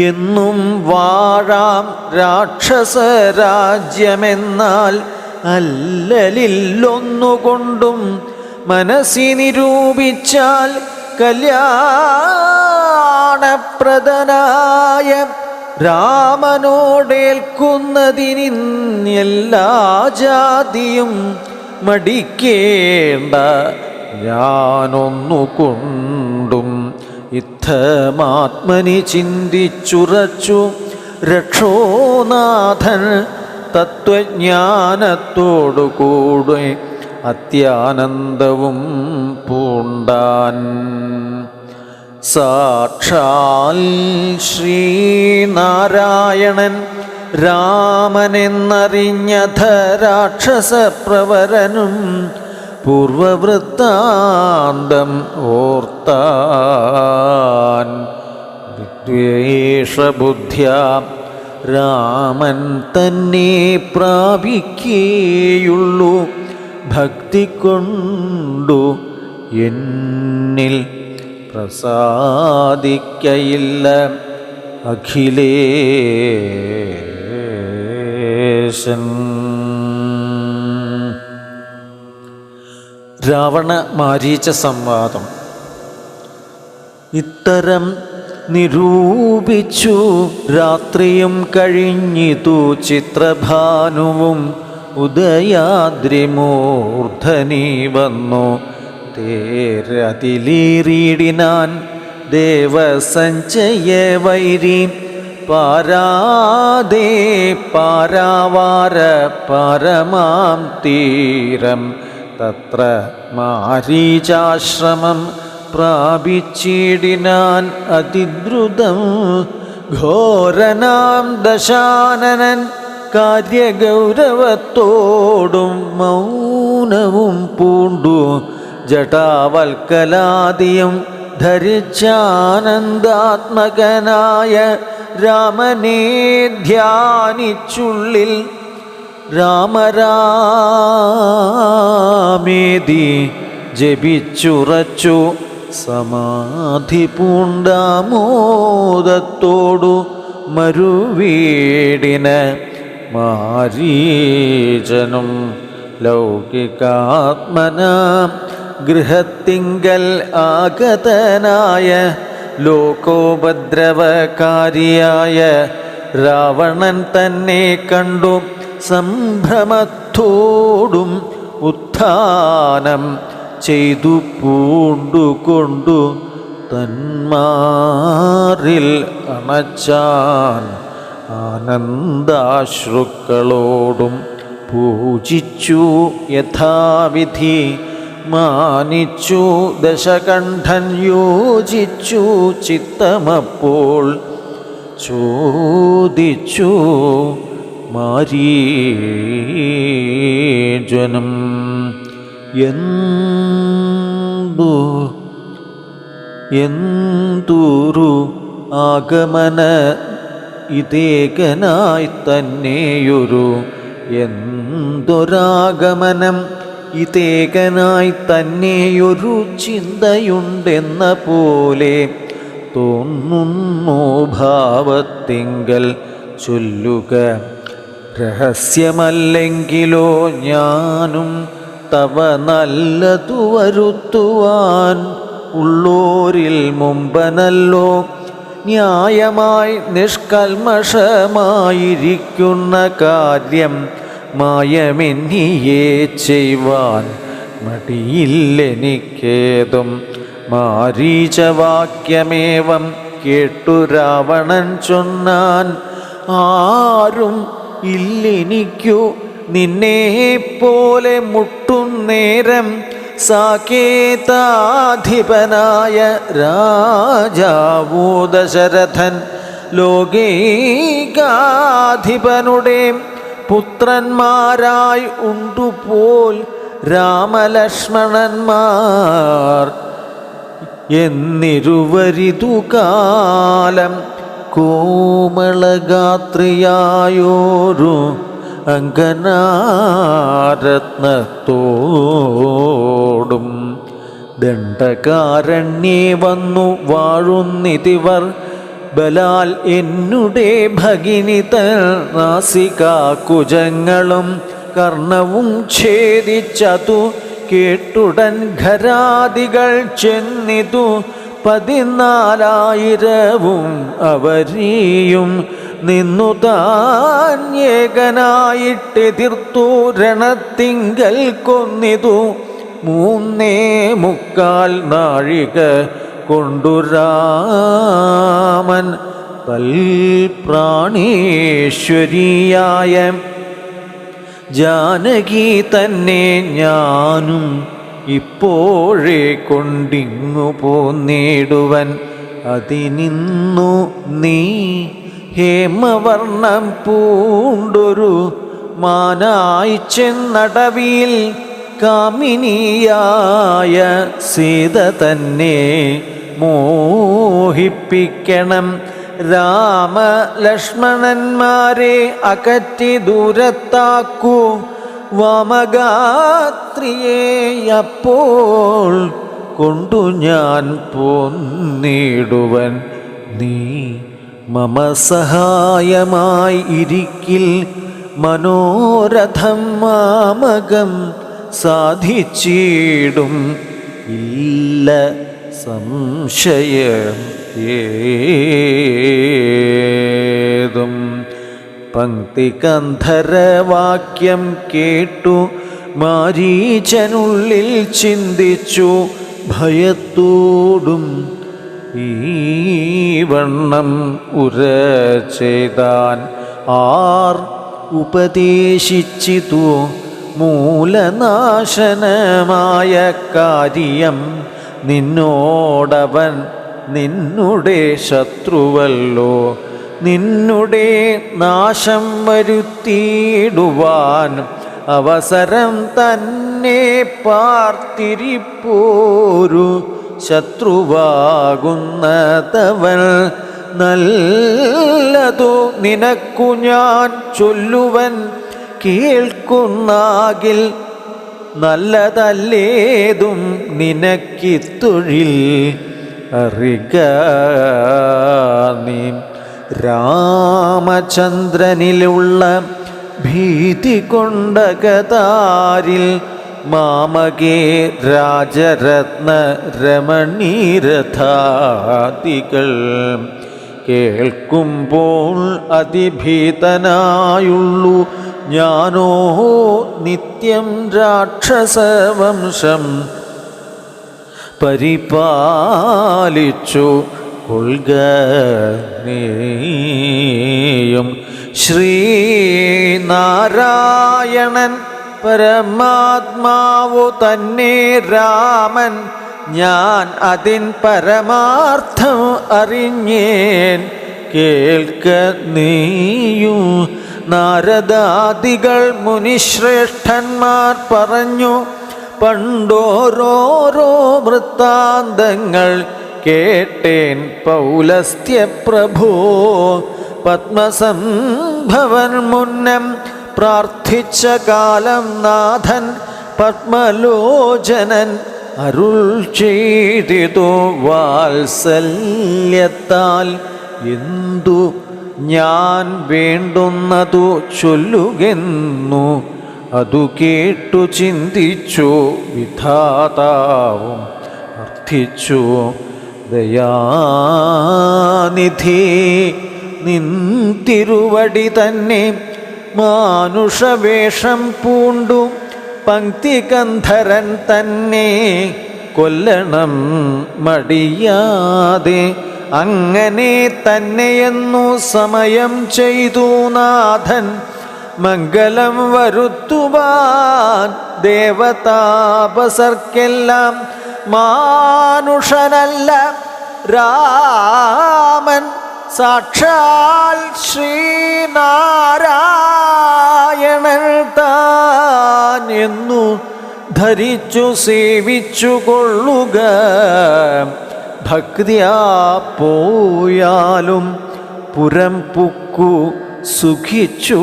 എന്നും വാഴാം രാക്ഷസരാജ്യമെന്നാൽ അല്ലലില്ലൊന്നുകൊണ്ടും മനസ്സി നിരൂപിച്ചാൽ കല്യാണപ്രദനായ രാമനോടേൽക്കുന്നതിനിന്നെല്ലാ ജാതിയും മടിക്കേണ്ട ഞാനൊന്നുകൊണ്ടും ഇത്തമാത്മനി ചിന്തിച്ചുറച്ചു രക്ഷോനാഥൻ തത്വജ്ഞാനത്തോടുകൂടെ അത്യാനന്ദവും പൂണ്ടാൻ. സാക്ഷാൽ ശ്രീനാരായണൻ രാമനെന്നറിഞ്ഞഥ രാക്ഷസപ്രവരനും പൂർവവൃത്താന്തം ഓർത്താൻ. വിദ്വേഷബുദ്ധ്യാ രാമൻ തന്നെ പ്രാപിക്കേയുള്ളൂ, ഭക്തി കൊണ്ടു എന്നിൽ പ്രസാദിക്കയില്ല അഖിലേശൻ. രാവണ മാരീച സംവാദം ഇത്തരം നിരൂപിച്ചു രാത്രിയും കഴിഞ്ഞിതു ചിത്രഭാനുവും ഉദയാദ്രിമൂർധനി വന്നു തേരതിലീറിയിടിനാൻ ദേവസഞ്ചയ വൈരി പാരാദേ പാരാവാര പരമാം തീരം തത്ര മാരീചാശ്രമം പ്രാപിച്ചിടിനാൻ അതിദ്രുതം ഘോരനാം ദശാനനൻ കാര്യഗൗരവത്തോടും മൗനവും പൂണ്ടു ജടാവൽക്കലാദിയും ധരിച്ചാനന്ദാത്മകനായ രാമനെ ധ്യാനിച്ചുള്ളിൽ രാമരാമേതി ജപിച്ചുറച്ചു സമാധി പൂണ്ടാമോദത്തോടു മരുവീടിന് മാരീചനും ലൗകികാത്മന ഗൃഹത്തിങ്കൽ ആഗതനായ ലോകോപദ്രവകാരിയായ രാവണൻ തന്നെ കണ്ടു സംഭ്രമത്തോടും ഉത്ഥാനം ചെയ്തു പൂണ്ടുകൊണ്ടു തന്മാറിൽ അണച്ചാൻ ആനന്ദാശ്രുക്കളോടും പൂജിച്ചു യഥാവിധി മാനിച്ചു ദശകണ്ഠൻ യോജിച്ചു ചിത്തമപ്പോൾ ചോദിച്ചു മാരീചനും എന്തൊരു ആഗമന ഇതേകനായി തന്നെയൊരു എന്തൊരാഗമനം ഇതേകനായി തന്നെയൊരു ചിന്തയുണ്ടെന്ന പോലെ തോന്നുന്നു ഭാവത്തിങ്കൽ ചൊല്ലുക രഹസ്യമല്ലെങ്കിലോ ഞാനും തവ നല്ലതു വരുത്തുവാൻ ഉള്ളോരിൽ മുമ്പനല്ലോ ന്യായമായി നിഷ്കൽമഷമായിരിക്കുന്ന കാര്യം മായമെന്നിയെ ചെയ്യുവാൻ മടിയില്ലെനിക്കേതും. മാരീചവാക്യമേവം കേട്ടു രാവണൻ ചൊന്നാൻ, ആരും ഇല്ലെനിക്കു നിന്നെ പോലെ മുട്ടുന്നേരം. സാകേതാധിപനായ രാജാവൂ ദശരഥൻ ലോകൈകാധിപനുടെ പുത്രന്മാരായി ഉണ്ടുപോൽ രാമലക്ഷ്മണന്മാർ എന്നിരുവരിതു കാലം. കോമളഗാത്രിയായോരു അങ്കനാരത്നത്തോടും ദണ്ഡകാരണ്യേ വന്നു വാഴുന്നിതിവർ. ബലാൽ എന്നുടെ ഭഗിനിതൻ നാസികാകുജങ്ങളും കർണവും ഛേദിച്ചതു കേട്ടുടൻ ഘരാദികൾ ചെന്നിതു 14,000 അവരിയും നിന്നു താൻ ഏകനായിട്ടെതിർത്തു രണത്തിങ്കൽ കൊന്നിതു. 3.25 നാഴിക കൊണ്ടു രാമൻ തൽപ്രാണേശ്വരിയായ ജാനകി തന്നെ ഞാനും ഇപ്പോഴേ കൊണ്ടിങ്ങു പോന്നിടുവൻ. അതിനിന്നു നീ ഹേമവർണം പൂണ്ടൊരു മാനായി ചെന്നടവിയിൽ കാമിനിയായ സീത തന്നെ മോഹിപ്പിക്കണം. രാമലക്ഷ്മണന്മാരെ അകറ്റി ദൂരത്താക്കൂ. വാമഗാത്രിയെ അപ്പോൾ കൊണ്ടു ഞാൻ പോന്നിടുവൻ. നീ മമ സഹായമായി ഇരിക്കിൽ മനോരഥം മാമകം സാധിച്ചിടും. ഇല്ല സംശയം ഏതും. പങ്ക്തികന്ധരവാക്യം കേട്ടു മാരീചനുള്ളിൽ ചിന്തിച്ചു ഭയത്തോടും ഈ വണ്ണം ഉര ചെയ്താൻ. ആർ ഉപദേശിച്ചിതു മൂലനാശനമായ കാര്യം. നിന്നോടവൻ നിന്നുടെ ശത്രുവല്ലോ. നിന്നുടെ നാശം വരുത്തിയിടുവാൻ അവസരം തന്നെ പാർത്തിരിപ്പോരു ശത്രുവാകുന്നതവൻ. നല്ലതു നിനക്കു ഞാൻ ചൊല്ലുവൻ കേൾക്കുന്നാകിൽ. നല്ലതല്ലേതും നിനക്കിത്തൊഴിൽ അറിക നീ. രാമചന്ദ്രനിലുള്ള ഭീതി കൊണ്ടകതാരിൽ മാമകേ രാജരത്ന രമണീരഥാദികൾ കേൾക്കുമ്പോൾ അതിഭീതനായുള്ളു ഞാനോ നിത്യം രാക്ഷസവംശം പരിപാലിച്ചു കൊൾക നീയും. ശ്രീനാരായണൻ പരമാത്മാവു തന്നെ രാമൻ. ഞാൻ അതിൻ പരമാർത്ഥം അറിഞ്ഞേൻ കേൾക്ക നീയും. നാരദാദികൾ മുനിശ്രേഷ്ഠന്മാർ പറഞ്ഞു പണ്ടോരോരോ വൃത്താന്തങ്ങൾ കേട്ടേൻ പൗലസ്ത്യപ്രഭോ. പത്മസംഭവൻ മുന്നം പ്രാർത്ഥിച്ച കാലം നാഥൻ പത്മലോചനൻ അരുൾ ചെയ്തിതു വാത്സല്യത്താൽ. എന്തു ഞാൻ വേണ്ടുന്നതു ചൊല്ലുകെന്നു അതു കേട്ടു ചിന്തിച്ചു വിധാതാവും അർത്ഥിച്ചു. ദയാനിധി നിൻ തിരുവടി തന്നെ മാനുഷവേഷം പൂണ്ടു പങ്ക്തികന്ധരൻ തന്നെ കൊല്ലണം മടിയാതെ. അങ്ങനെ തന്നെയെന്നു സമയം ചെയ്തു നാഥൻ മംഗളം വരുത്തുവാൻ ദേവതാപസർക്കെല്ലാം. മാനുഷനല്ല രാമൻ സാക്ഷാൽ ശ്രീനാരായണൻ താൻ എന്നു ധരിച്ചു സേവിച്ചു കൊള്ളുക. ഭക്തിയാ പോയാലും പുരം പുക്കു സുഖിച്ചു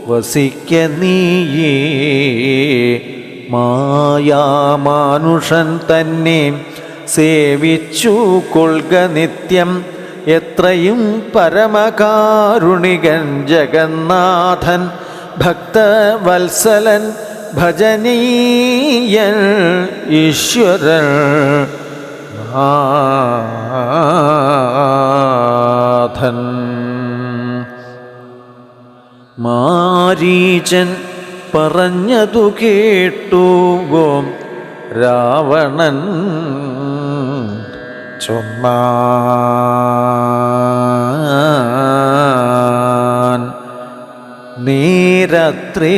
വസിക്ക നീയേ. മായാമാനുഷൻ തന്നെ സേവിച്ചു കൊൾക നിത്യം. എത്രയും പരമകാരുണികൻ ജഗന്നാഥൻ ഭക്തവത്സലൻ ഭജനീയൻ ഈശ്വരൻ നാഥൻ. മാരീചൻ പറഞ്ഞതു കേട്ടു രാവണൻ ചൊന്നാൻ. നേരത്രേ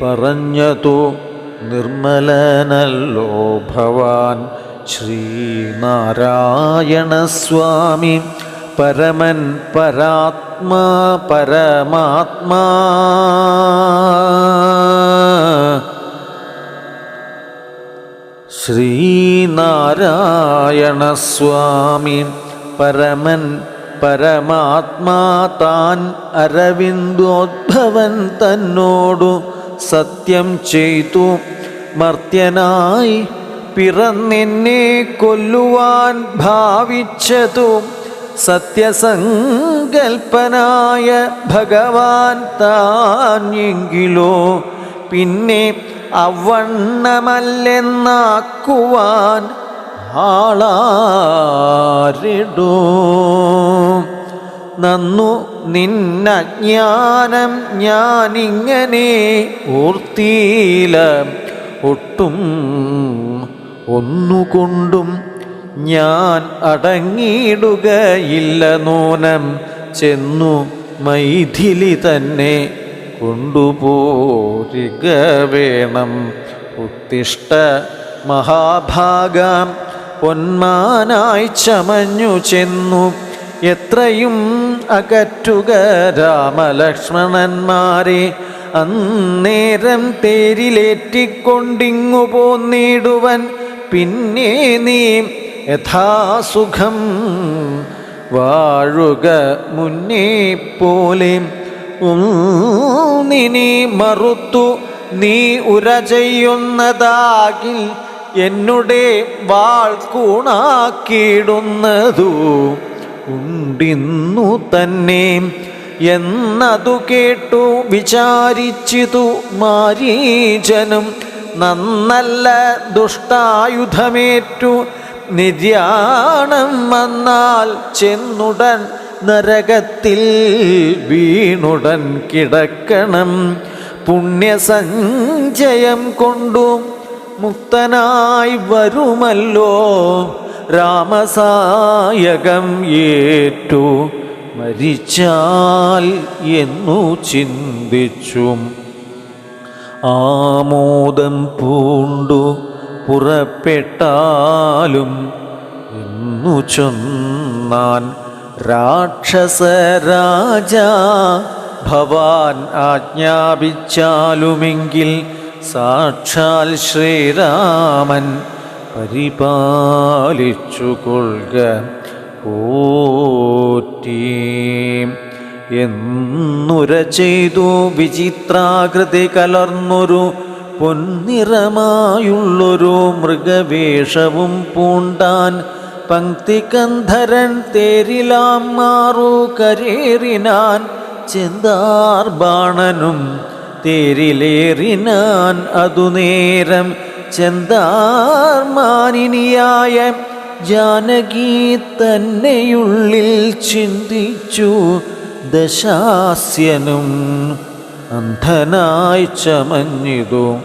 പറഞ്ഞതു നിർമ്മലനല്ലോ ഭവാൻ ശ്രീനാരായണസ്വാമി പരമൻ പരാത്മാ പരമാത്മാ. ശ്രീനാരായണസ്വാമി പരമൻ പരമാത്മാ താൻ അരവിന്ദോദ്ഭവൻ തന്നോടു സത്യം ചെയ്തു മർത്യനായി പിറന്നെന്നെ കൊല്ലുവാൻ ഭാവിച്ചതു സത്യസങ്കൽപ്പനായ ഭഗവാൻ താൻ എങ്കിലോ പിന്നെ അവണ്ണമല്ലെന്നാക്കുവാൻ ആളാരിടൂ. നന്നു നിന്നജ്ഞാനം ഞാനിങ്ങനെ ഓർത്തീല ഒട്ടും ഒന്നുകൊണ്ടും ഞാൻ അടങ്ങിയിടുകയില്ല നൂനം. ചെന്നു മൈഥിലി തന്നെ കൊണ്ടുപോരുക വേണം. ഉത്തിഷ്ഠ മഹാഭാഗം പൊന്മാനായി ചമഞ്ഞു ചെന്നു എത്രയും അകറ്റുക രാമലക്ഷ്മണന്മാരെ. അന്നേരം തേരിലേറ്റിക്കൊണ്ടിങ്ങു പോന്നിടുവൻ. പിന്നെ നീ യഥാസുഖം വാഴുക മുന്നേ പോലെ. നിനി മറുത്തു നീ ഉര ചെയ്യുന്നതാകിൽ എന്നുടെ വാൾ കൂണാക്കിയിടുന്നതു ഉണ്ടിന്നു തന്നെ എന്നതു കേട്ടു വിചാരിച്ചിതു മാരീചനും. നന്നല്ല ദുഷ്ടായുധമേറ്റു നിര്യാണം വന്നാൽ ചെന്നുടൻ നരകത്തിൽ വീണുടൻ കിടക്കണം. പുണ്യസഞ്ചയം കൊണ്ടു മുക്തനായി വരുമല്ലോ. രാമസായകം ഏറ്റു മരിച്ചാൽ എന്നു ചിന്തിച്ചു ആമോദം പൂണ്ടു പുറപ്പെട്ടാലും എന്നു ചൊന്നാൻ രാക്ഷസരാജ. ഭവാൻ ആജ്ഞാപിച്ചാലുമെങ്കിൽ സാക്ഷാൽ ശ്രീരാമൻ പരിപാലിച്ചു കൊള്ളുക പോറ്റി എന്നുര ചെയ്തു. വിചിത്രാകൃതി കലർന്നൊരു പൊന്നിറമായുള്ളൊരു മൃഗവേഷവും പൂണ്ടാൻ. പങ്ക്തികന്ധരൻ തേരിലാം മാറു കരേറിനാൻ. ചെന്താർ ബാണനും തേരിലേറിനാൻ. അതുനേരം ചെന്താർ മാനിനിയായ ജാനകി തന്നെയുള്ളിൽ ചിന്തിച്ചു ദശാസ്യനും. അന്ധനായി ചമഞ്ഞിതു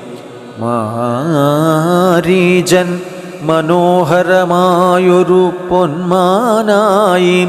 മാരീചൻ മനോഹരമായൊരു പൊന്മാനായി.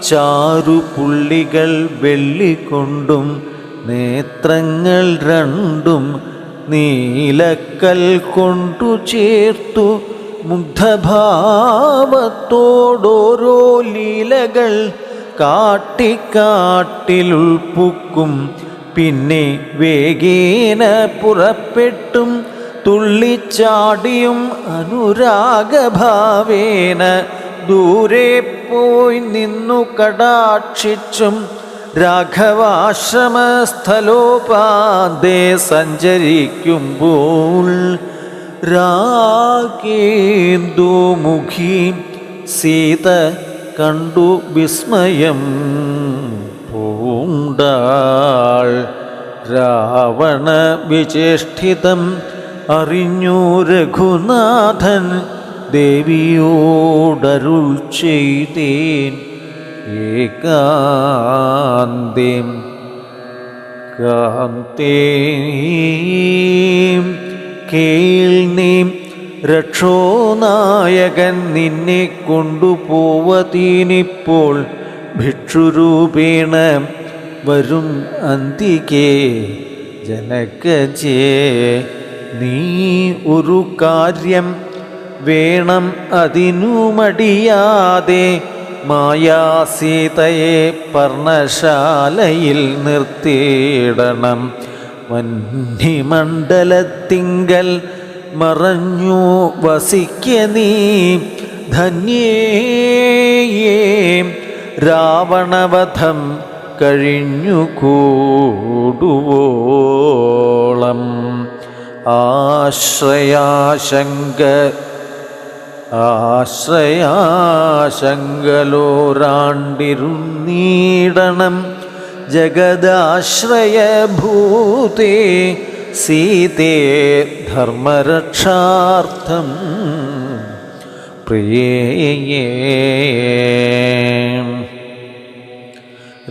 ചാരുപുള്ളികൾ വെള്ളിക്കൊണ്ടും നേത്രങ്ങൾ രണ്ടും നീലക്കൽ കൊണ്ടു ചേർത്തു മുഗ്ധഭാവത്തോടോരോ ലീലകൾ കാട്ടിക്കാട്ടിലുൾപ്പുക്കും. പിന്നെ വേഗേന പുറപ്പെട്ടും തുള്ളിച്ചാടിയും അനുരാഗഭാവേന ദൂരെ പോയി നിന്നു കടാക്ഷിച്ചും രാഘവാശ്രമസ്ഥലോപാദേ സഞ്ചരിക്കുമ്പോൾ രാഗേന്ദുമുഖി സീത കണ്ടു വിസ്മയം പൂണ്ടാൾ. രാവണ വിചേഷ്ടിതം അറിഞ്ഞു രഘുനാഥൻ ദേവിയോടരുൾ ചെയ്തേൻ ഏകാന്തേം. കാന്തേം കേൾനീം രക്ഷോനായകൻ നിന്നെ കൊണ്ടുപോവതീനിപ്പോൾ ഭിക്ഷുരൂപേണ വരും അന്തികേ. ജനകജേ നീ ഒരു കാര്യം വേണം അതിനു മടിയാതെ. മായാസീതയെ പർണശാലയിൽ നിർത്തിയിടണം. വന്യമണ്ഡലത്തിങ്കൽ മറഞ്ഞു വസിക്ക നീ ധന്യേ. രാവണവധം കഴിഞ്ഞു കൂടുവോളം ആശ്രയാശങ്കലോരാണ്ടിരുന്നീടണം. ജഗദാശ്രയഭൂതേ സീതേ ധർമ്മരക്ഷാർത്ഥം പ്രിയേ.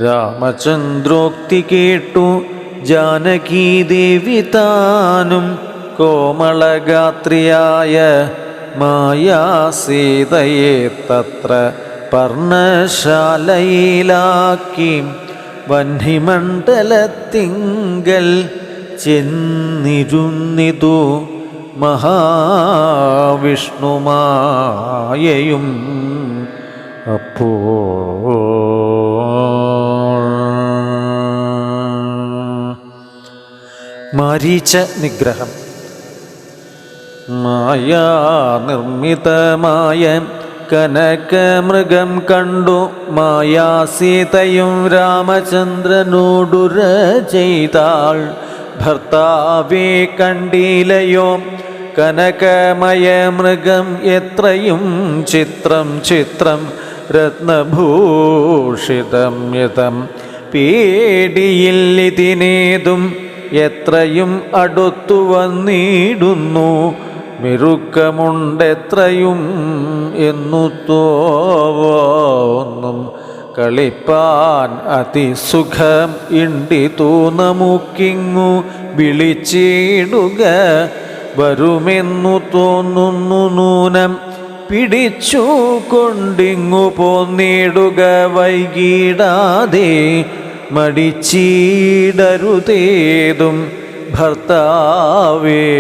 രാമചന്ദ്രോക്തി കേട്ടു ജാനകീദേവി താനും കോമളഗാത്രിയായ മായാസീതയെ തത്ര പർണശാലയിലാക്കി. വന്യമണ്ഡലത്തിങ്കൽ ചെന്നിരുന്നിതു മഹാവിഷ്ണുമായയും. അപ്പോൾ മാരീച നിഗ്രഹം. മായാ നിർമ്മിതമായ കനകമൃഗം കണ്ടു മായാസീതയും രാമചന്ദ്രനോടുര ചെയ്താൾ. ഭർത്താവേ കണ്ടിലയോ കനകമയ മൃഗം എത്രയും ചിത്രം ചിത്രം രത്നഭൂഷിതം യതം. പേടിയില്ലിതിനേതും എത്രയും അടുത്തു വന്നിടുന്നു. മെരുക്കമുണ്ടെത്രയും എന്നു തോന്നും. കളിപ്പാൻ അതിസുഖം ഇണ്ടിതു നമുക്കിങ്ങു വിളിച്ചിടുക വരുമെന്നു തോന്നുന്നു നൂനം. പിടിച്ചു കൊണ്ടിങ്ങു പോന്നിടുക വൈകിടാതെ മടിച്ചീടരുതേതും ഭർത്താവേ.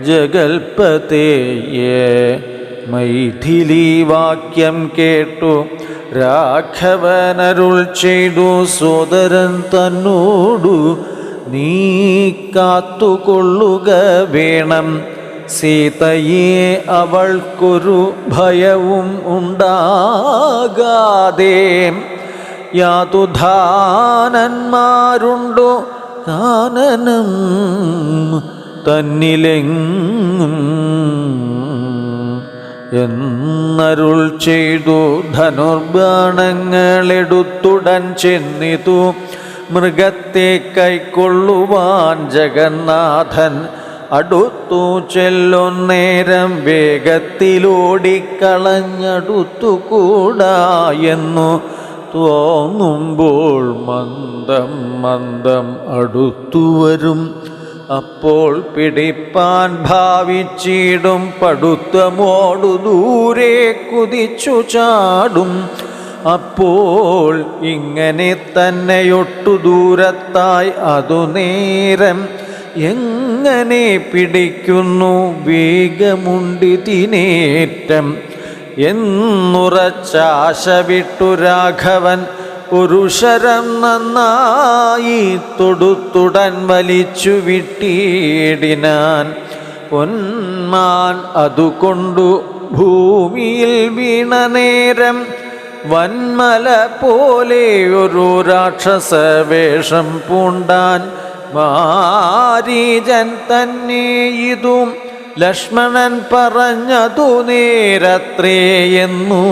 ജഗൽപതേയെ മൈഥിലി വാക്യം കേട്ടു രാഘവനരുൾ ചെയ്തു സോദരൻ തന്നോടു നീ കാത്തുകൊള്ളുക വേണം. സീതയെ അവൾക്കൊരു ഭയവും ഉണ്ടാകാതെ. യാതുധാനന്മാരുണ്ടോ കാനനം തന്നിലെങ്ങും എന്നരുൾ ചെയ്തു ധനുർബാണങ്ങളെടുത്തുടൻ ചെന്നിതു മൃഗത്തെ കൈക്കൊള്ളുവാൻ ജഗന്നാഥൻ. അടുത്തു ചെല്ലുന്നേരം വേഗത്തിലോടിക്കളഞ്ഞടുത്തുകൂടാ എന്നു തോന്നുമ്പോൾ മന്ദം മന്ദം അടുത്തുവരും. അപ്പോൾ പിടിപ്പാൻ ഭാവിച്ചിടും പടുത്തമോടു ദൂരെ കുതിച്ചു ചാടും. അപ്പോൾ ഇങ്ങനെ തന്നെയൊട്ടു ദൂരത്തായി അതു നേരം എങ്ങനെ പിടിക്കുന്നു വേഗമുണ്ടിതിനേറ്റം എന്നുറച്ചാശ വിട്ടു രാഘവൻ ഒരു ശരം നന്നായി തൊടുത്തുടൻ വലിച്ചു വിട്ടിടിനാൻ. പൊന്മാൻ അതുകൊണ്ടു ഭൂമിയിൽ വീണ നേരം വന്മല പോലെ ഒരു രാക്ഷസ വേഷം പൂണ്ടാൻ. മാരീചൻ തന്നെ ഇതും ലക്ഷ്മണൻ പറഞ്ഞതു നേരത്രേ എന്നു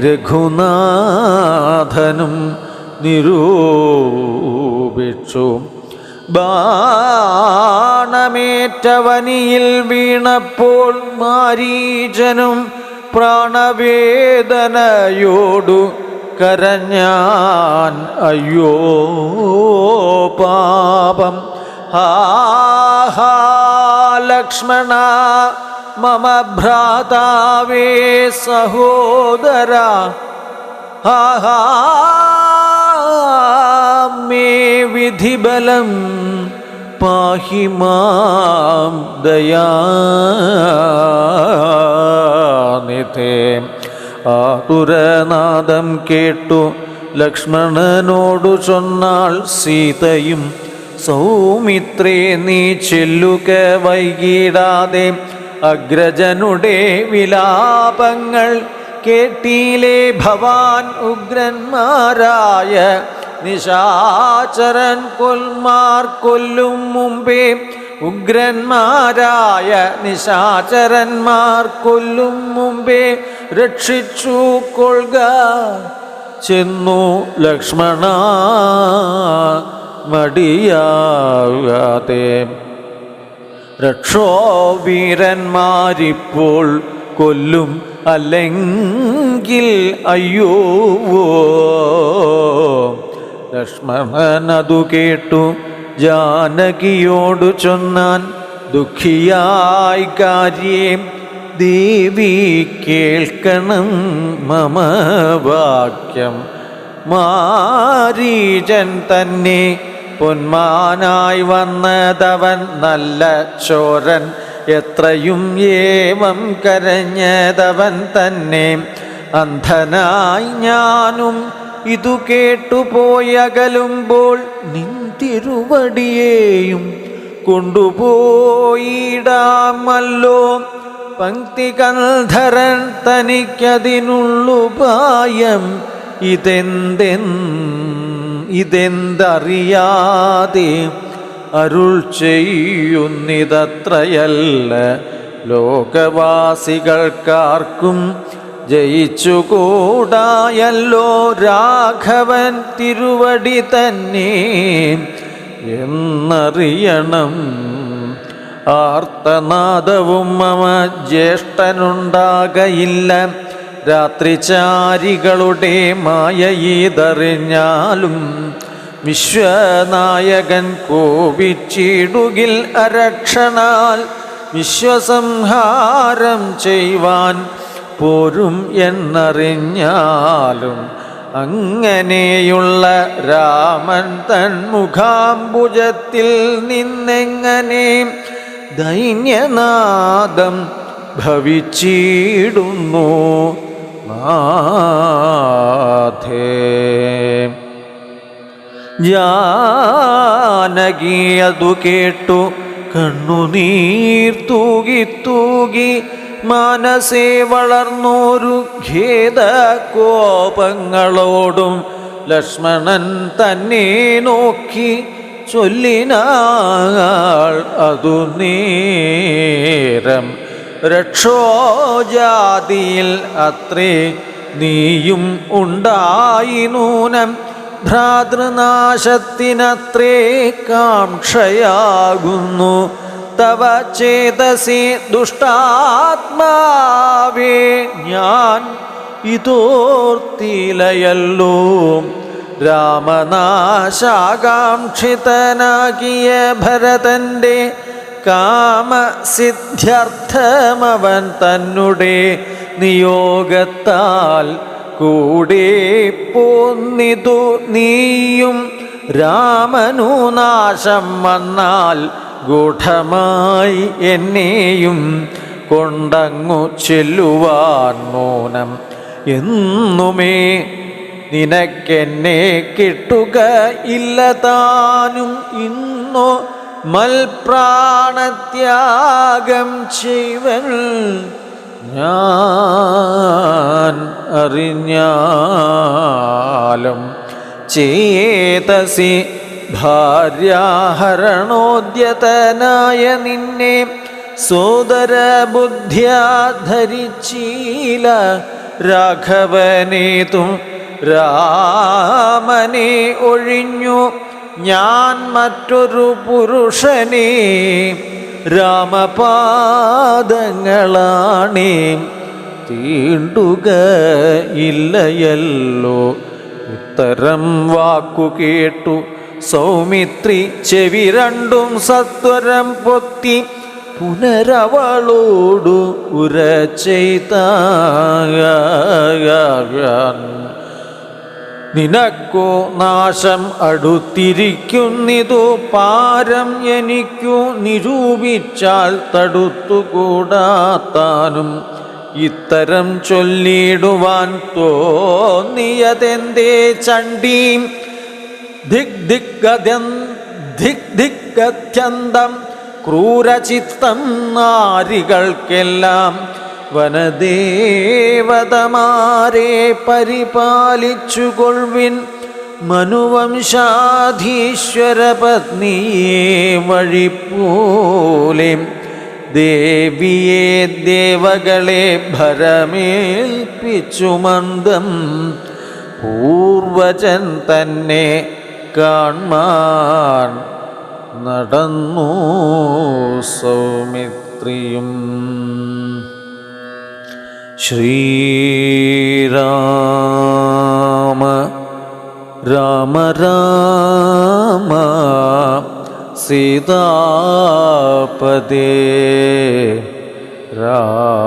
രഘുനാഥനും നിരൂപിച്ചു. ബാണമേറ്റവനിയിൽ വീണപ്പോൾ മാരീചനും പ്രാണവേദനയോടു കരഞ്ഞാൻ. അയ്യോ പാപം, ഹാ ലക്ഷ്മണ മമ ഭ്രാതാവേ സഹോദര, ഹാ മേ വിധിബലം പാഹി മാം ദയാനിധേ. ആതുരനാദം കേട്ടു ലക്ഷ്മണനോടു ചൊന്നാൾ സീതയും, സൗമിത്രേ നീ ചെല്ലുക വൈകിടാതെ, അഗ്രജനുടെ വിലാപങ്ങൾ കേട്ടിലേ ഭവാൻ. ഉഗ്രന്മാരായ നിശാചരൻ കൊൽമാർ കൊല്ലും മുമ്പേ, ഉഗ്രന്മാരായ നിശാചരന്മാർ കൊല്ലും മുമ്പേ രക്ഷിച്ചു കൊള്ളുക ചെന്നു ലക്ഷ്മണ മടിയാകാതെ. രക്ഷോവീരന്മാരിപ്പോൾ കൊല്ലും അല്ലെങ്കിൽ അയ്യോ. ലക്ഷ്മണനതു കേട്ടു ജാനകിയോടു ചൊന്നാൻ, ദുഃഖിയായി കാര്യം ദേവി കേൾക്കണം മമ വാക്യം. മാരീചൻ തന്നെ പൊന്മാനായി വന്നതവൻ നല്ല ചോരൻ, എത്രയും ഏവം കരഞ്ഞതവൻ തന്നെ. അന്ധനായി ഞാനും ഇതു കേട്ടുപോയകലുമ്പോൾ നിൻ തിരുവടിയേയും കൊണ്ടുപോയിടാമല്ലോ. പങ്ക്തി കന്ധരൻ തനിക്കതിനുള്ളുപായം ഇതെന്തറിയാതെ അരുൾ ചെയ്യുന്നിതത്രയല്ല. ലോകവാസികൾക്കാർക്കും ജയിച്ചുകൂടായല്ലോ രാഘവൻ തിരുവടി തന്നെ എന്നറിയണം. ആർത്തനാദവും മമ ജ്യേഷ്ഠനുണ്ടാകയില്ല. രാത്രിചാരികളുടെ മായയിതറിഞ്ഞാലും വിശ്വനായകൻ കോപിച്ചിടുകിൽ അരക്ഷണാൽ വിശ്വസംഹാരം ചെയ്യുവാൻ പോരും എന്നറിഞ്ഞാലും. അങ്ങനെയുള്ള രാമൻ തൻ മുഖാംബുജത്തിൽ നിന്നെങ്ങനെ ദൈന്യനാദം ഭവിച്ചിടുന്നു നാഥേ. ജാനകിയതു കേട്ടു കണ്ണുനീർ തൂകി തൂകി മനസ്സേ വളർന്നോരു ഖേദകോപങ്ങളോടും ലക്ഷ്മണൻ തന്നെ നോക്കി ചൊല്ലിനാൾ അതു നേരം. രക്ഷോജാതിയിൽ അത്രേ നീയും ഉണ്ടായി നൂനം. ഭ്രാതൃനാശത്തിനത്രേ കാംക്ഷയാകുന്നു തവ ചേതസി ദുഷ്ടാത്മാവേ ഞാൻ ഇതോർത്തിലയല്ലോ. രാമനാശാകാംക്ഷിതനാകിയ ഭരതന്റെ കാമസിദ്ധ്യർത്ഥമവൻ തന്നുടെ നിയോഗത്താൽ കൂടെ പോന്നിതു നീയും. രാമനു നാശം വന്നാൽ ഗൂഢമായി എന്നെയും കൊണ്ടങ്ങു ചെല്ലുവാൻ മോനം എന്നുമേ നിനക്കെന്നെ കിട്ടുക ഇല്ല താനും. ഇന്നോ മൽപ്രാണത്യാഗം ചെയ്വൻ ഞാൻ അറിഞ്ഞാലും ചേതസി ഭാര്യാഹരണോദ്യതനായ നിന്നെ സോദര ബുദ്ധ്യാ ധരിച്ചീല രാഘവനേതും രാമനെ ഒഴിഞ്ഞു ഞാൻ മറ്റൊരു പുരുഷനെ രാമപാദങ്ങളാണേ തീണ്ടുക ഇല്ലയല്ലോ. ഉത്തരം വാക്കു കേട്ടു സൗമിത്രി ചെവി രണ്ടും സത്വരം പൊത്തി പുനരവളോടു ഉര ചെയ്താൻ. നിനക്കു നാശം അടുത്തിരിക്കുന്നിതു പാരം എനിക്കു നിരൂപിച്ചാൽ തടുത്തുകൂടാത്താനും. ഇത്തരം ചൊല്ലിടുവാൻ തോന്നിയതെന്തേ ചണ്ഡീം ദിഗ്ദിഗത്യന്തം ക്രൂരചിത്തം നാരികൾക്കെല്ലാം. വനദേവതമാരെ പരിപാലിച്ചുകൊള്ളുവിൻ മനുവംശാധീശ്വര പത്നിയെ വഴിപ്പോലെ. ദേവിയെ ദേവകളെ ഭരമേൽപ്പിച്ചു മന്ദം പൂർവജൻ തന്നെ കാൺമാൻ നടന്നു സൗമിത്രിയും. ശ്രീരാമ രാമ രാമ സീതാപദേ രാമ.